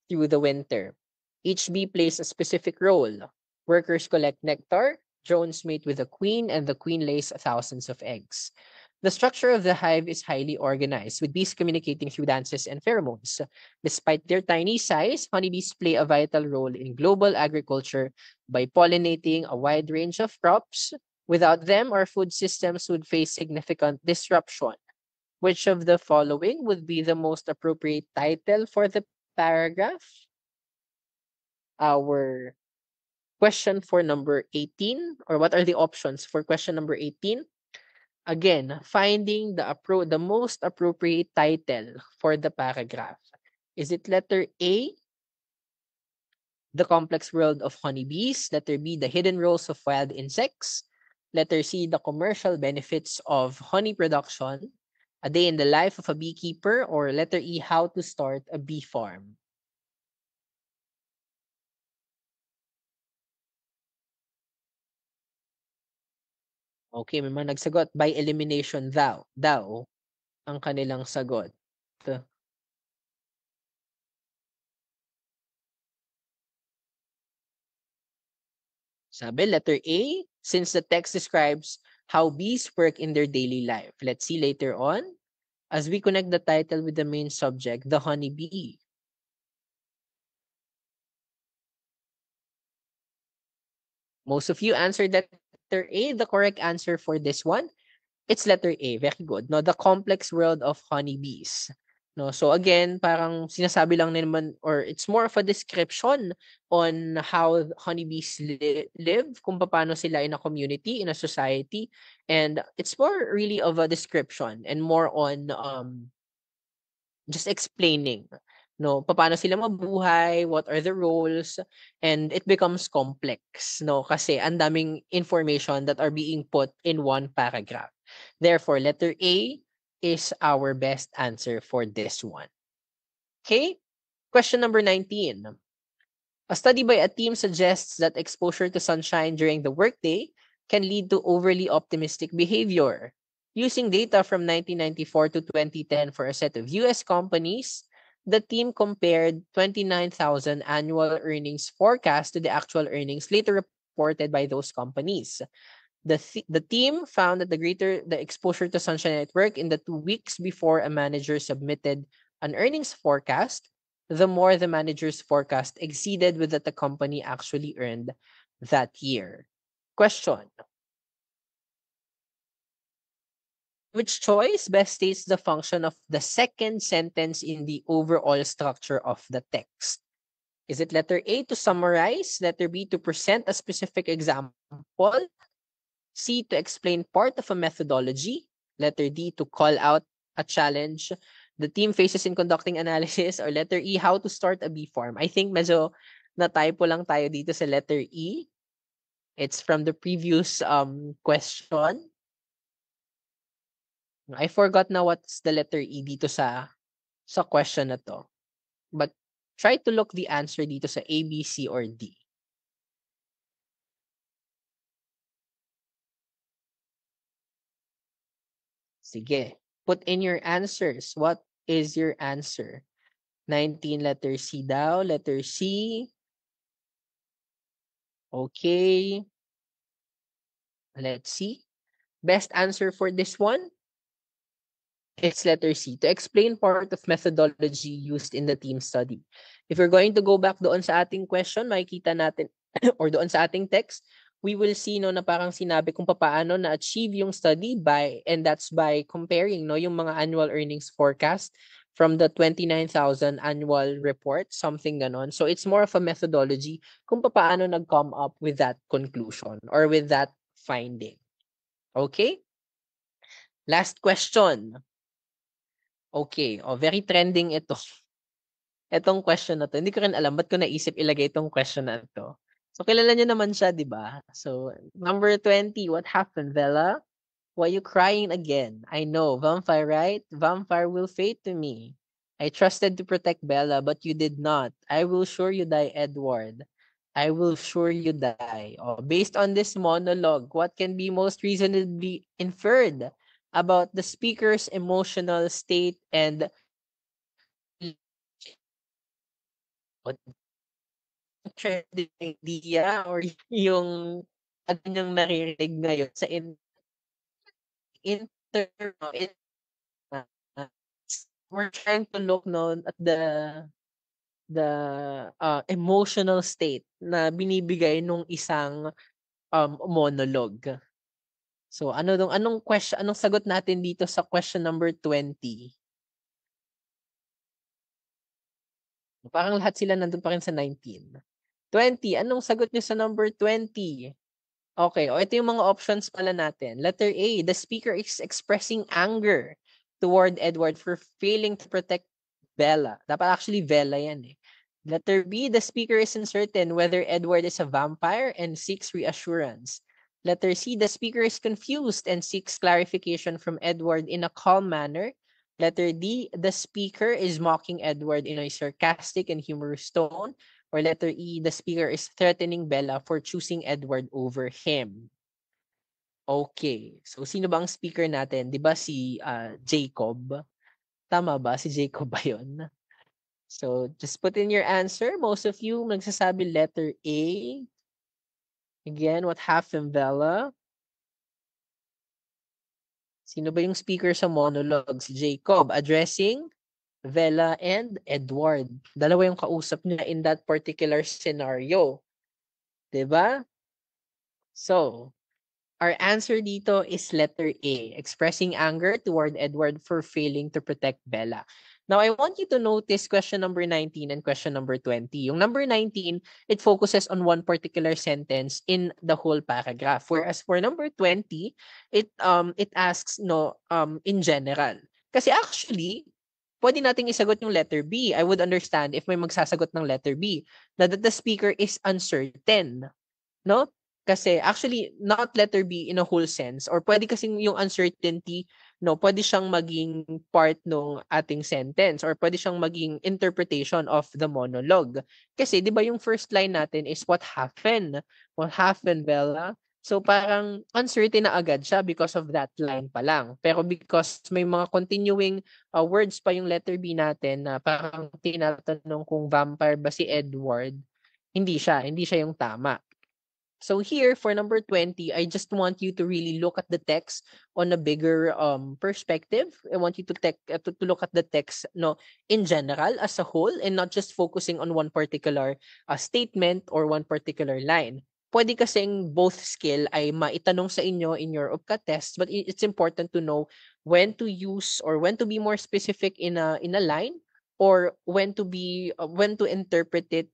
B: through the winter. Each bee plays a specific role. Workers collect nectar, drones mate with the queen, and the queen lays thousands of eggs. The structure of the hive is highly organized, with bees communicating through dances and pheromones. Despite their tiny size, honeybees play a vital role in global agriculture by pollinating a wide range of crops. Without them, our food systems would face significant disruption. Which of the following would be the most appropriate title for the paragraph? Our question for number 18, or what are the options for question number 18? Again, finding the most appropriate title for the paragraph. Is it letter A, the complex world of honeybees? Letter B, the hidden roles of wild insects? Letter C, the commercial benefits of honey production? A day in the life of a beekeeper? Or letter E, how to start a bee farm? Okay, may mga nagsagot by elimination daw ang kanilang sagot. Sabi, letter A, since the text describes how bees work in their daily life. Let's see later on as we connect the title with the main subject, the honeybee. Most of you answered letter A. The correct answer for this one, it's letter A. Very good. No, the complex world of honeybees. No, so again, parang sinasabi lang naman, or it's more of a description on how honeybees live, kung paano sila in a community, in a society, and it's more really of a description and more on just explaining, no, paano sila mabuhay, what are the roles, and it becomes complex, no, kasi ang daming information that are being put in one paragraph. Therefore, letter A is our best answer for this one. Okay? Question number 19. A study by a team suggests that exposure to sunshine during the workday can lead to overly optimistic behavior. Using data from 1994 to 2010 for a set of US companies, the team compared 29,000 annual earnings forecast to the actual earnings later reported by those companies. The team found that the greater the exposure to sunshine at work in the 2 weeks before a manager submitted an earnings forecast, the more the manager's forecast exceeded with that the company actually earned that year. Question. Which choice best states the function of the second sentence in the overall structure of the text? Is it letter A, to summarize, letter B, to present a specific example, C, to explain part of a methodology, letter D, to call out a challenge the team faces in conducting analysis, or letter E, how to start a bee farm? I think medyo na-typo lang tayo dito sa letter E. It's from the previous question. I forgot na what's the letter E dito sa question na to. But try to look the answer dito sa A, B, C, or D. Sige. Put in your answers. What is your answer? 19, letter C daw. Letter C. Okay. Let's see. Best answer for this one? It's letter C, to explain part of methodology used in the team study. If you're going to go back doon sa ating question, makikita natin, or doon sa ating text, we will see no na parang sinabi kung paano na-achieve yung study and that's by comparing no yung mga annual earnings forecast from the 29,000 annual report, something ganon. So it's more of a methodology kung paano nag-come up with that conclusion or with that finding. Okay? Last question. Okay, very trending ito. Itong question na to. Hindi ko rin alam ba't ko naisip ilagay itong question na to. So kilala niyo naman siya, 'di ba? So number 20, what happened, Bella? Why you crying again? I know, vampire, right? Vampire will fade to me. I trusted to protect Bella, but you did not. I will sure you die, Edward. I will sure you die. Oh, based on this monologue, what can be most reasonably inferred about the speaker's emotional state and what trending idea or yung ano yung naririnig ngayon sa in uh, we're trying to look no at the emotional state na binibigay nung isang monologue. So anong sagot natin dito sa question number 20? Parang lahat sila nandun pa rin sa 19. 20, anong sagot niyo sa number 20? Okay, ito yung mga options pala natin. Letter A, the speaker is expressing anger toward Edward for failing to protect Bella. Dapat actually Bella yan eh. Letter B, the speaker is uncertain whether Edward is a vampire and seeks reassurance. Letter C, the speaker is confused and seeks clarification from Edward in a calm manner. Letter D, the speaker is mocking Edward in a sarcastic and humorous tone. Or letter E, the speaker is threatening Bella for choosing Edward over him. Okay. So, sino ba ang speaker natin? Di ba si Jacob? Tama ba? Si Jacob ba yun? So, just put in your answer. Most of you magsasabi letter A. Again, what happened, Bella? Sino ba yung speaker sa monologue? Si Jacob addressing Bella and Edward. Dalawa yung kausap niya in that particular scenario. Diba? So, our answer dito is letter A, expressing anger toward Edward for failing to protect Bella. Now, I want you to notice question number 19 and question number 20. Yung number 19, it focuses on one particular sentence in the whole paragraph. Whereas for number 20, it asks no in general. Kasi actually, pwede nating isagot yung letter B. I would understand if may magsasagot ng letter B na that the speaker is uncertain. No? Kasi actually, not letter B in a whole sense or pwede kasing yung uncertainty, no, pwede siyang maging part ng ating sentence or pwede siyang maging interpretation of the monologue. Kasi 'di ba yung first line natin is what happened? What happened, Bella? So parang uncertain na agad siya because of that line pa lang. Pero because may mga continuing words pa yung letter B natin na parang tinatanong kung vampire ba si Edward, hindi siya yung tama. So here for number 20, I just want you to really look at the text on a bigger perspective. I want you to look at the text no in general as a whole and not just focusing on one particular statement or one particular line. Pwede kasing both skill ay maitanong sa inyo in your UPCA test, but it's important to know when to use or when to be more specific in a line or when to interpret it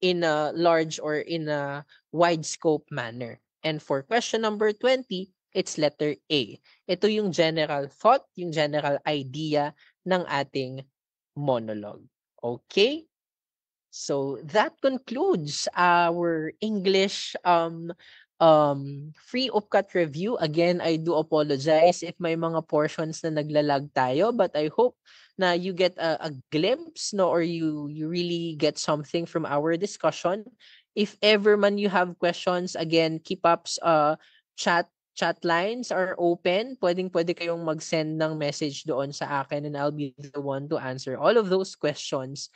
B: in a large or in a wide scope manner. And for question number 20, it's letter A. Ito yung general thought, yung general idea ng ating monologue. Okay? So that concludes our English free UPCAT review. Again, I do apologize if may mga portions na naglalag tayo, but I hope na you get a glimpse no or you really get something from our discussion. If ever man you have questions, again, keep ups chat lines are open. Pwede kayong mag-send ng message doon sa akin and I'll be the one to answer all of those questions.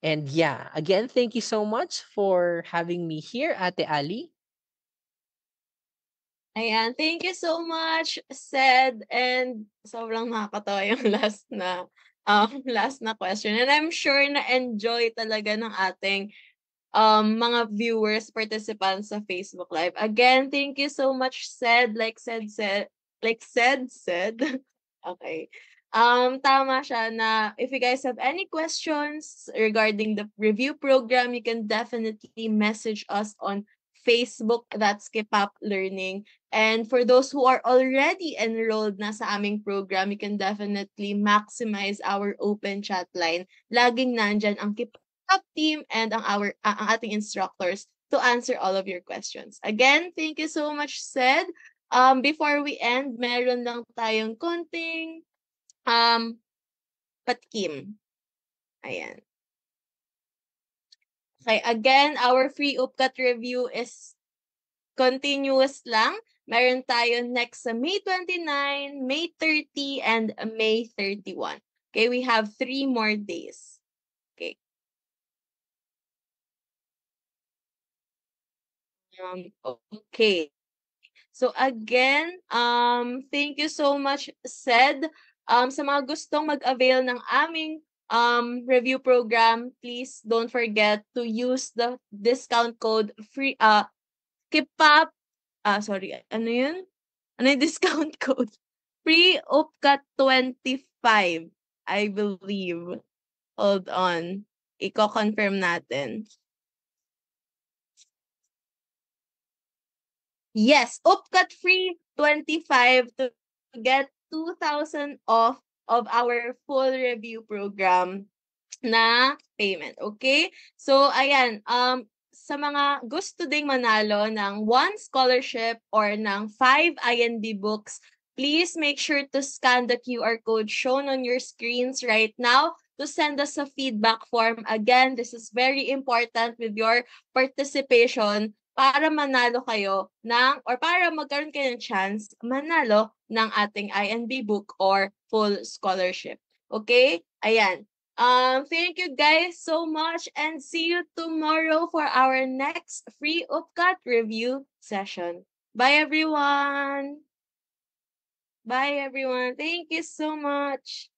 B: And yeah, again, thank you so much for having me here, Ate Ali.
A: Ayan, thank you so much, Sed, and sobrang nakakatawa yung last na question. And I'm sure na enjoy talaga ng ating mga viewers, participants sa Facebook Live. Again, thank you so much, said, like said. Okay. Tama siya na if you guys have any questions regarding the review program, you can definitely message us on Facebook, that's Kipap Learning. And for those who are already enrolled na sa aming program, you can definitely maximize our open chat line. Laging nandyan ang Kipap team and ang ating instructors to answer all of your questions. Again, thank you so much, said. Before we end, meron lang tayong konting patkim. Ayan. Okay, again, our free UPCAT review is continuous lang. Meron tayo next sa May 29, May 30, and May 31. Okay, we have 3 more days. Okay. Okay. So again, thank you so much, said. Sa mga gustong mag-avail ng aming review program, please don't forget to use the discount code free KIPAP sorry, ano yun? Ano yung discount code? Free UPCAT 25, I believe. Hold on. Iko-confirm natin. Yes, UPCAT free 25 to get 2,000 off of our full review program na payment, okay? So ayan, sa mga gusto ding manalo ng 1 scholarship or ng 5 INB books, please make sure to scan the QR code shown on your screens right now to send us a feedback form. Again, this is very important with your participation para manalo kayo ng or para magkaroon kayo ng chance manalo ng ating INB book or full scholarship. Okay? Ayan. Thank you guys so much and see you tomorrow for our next free UPCAT review session. Bye everyone. Bye everyone. Thank you so much.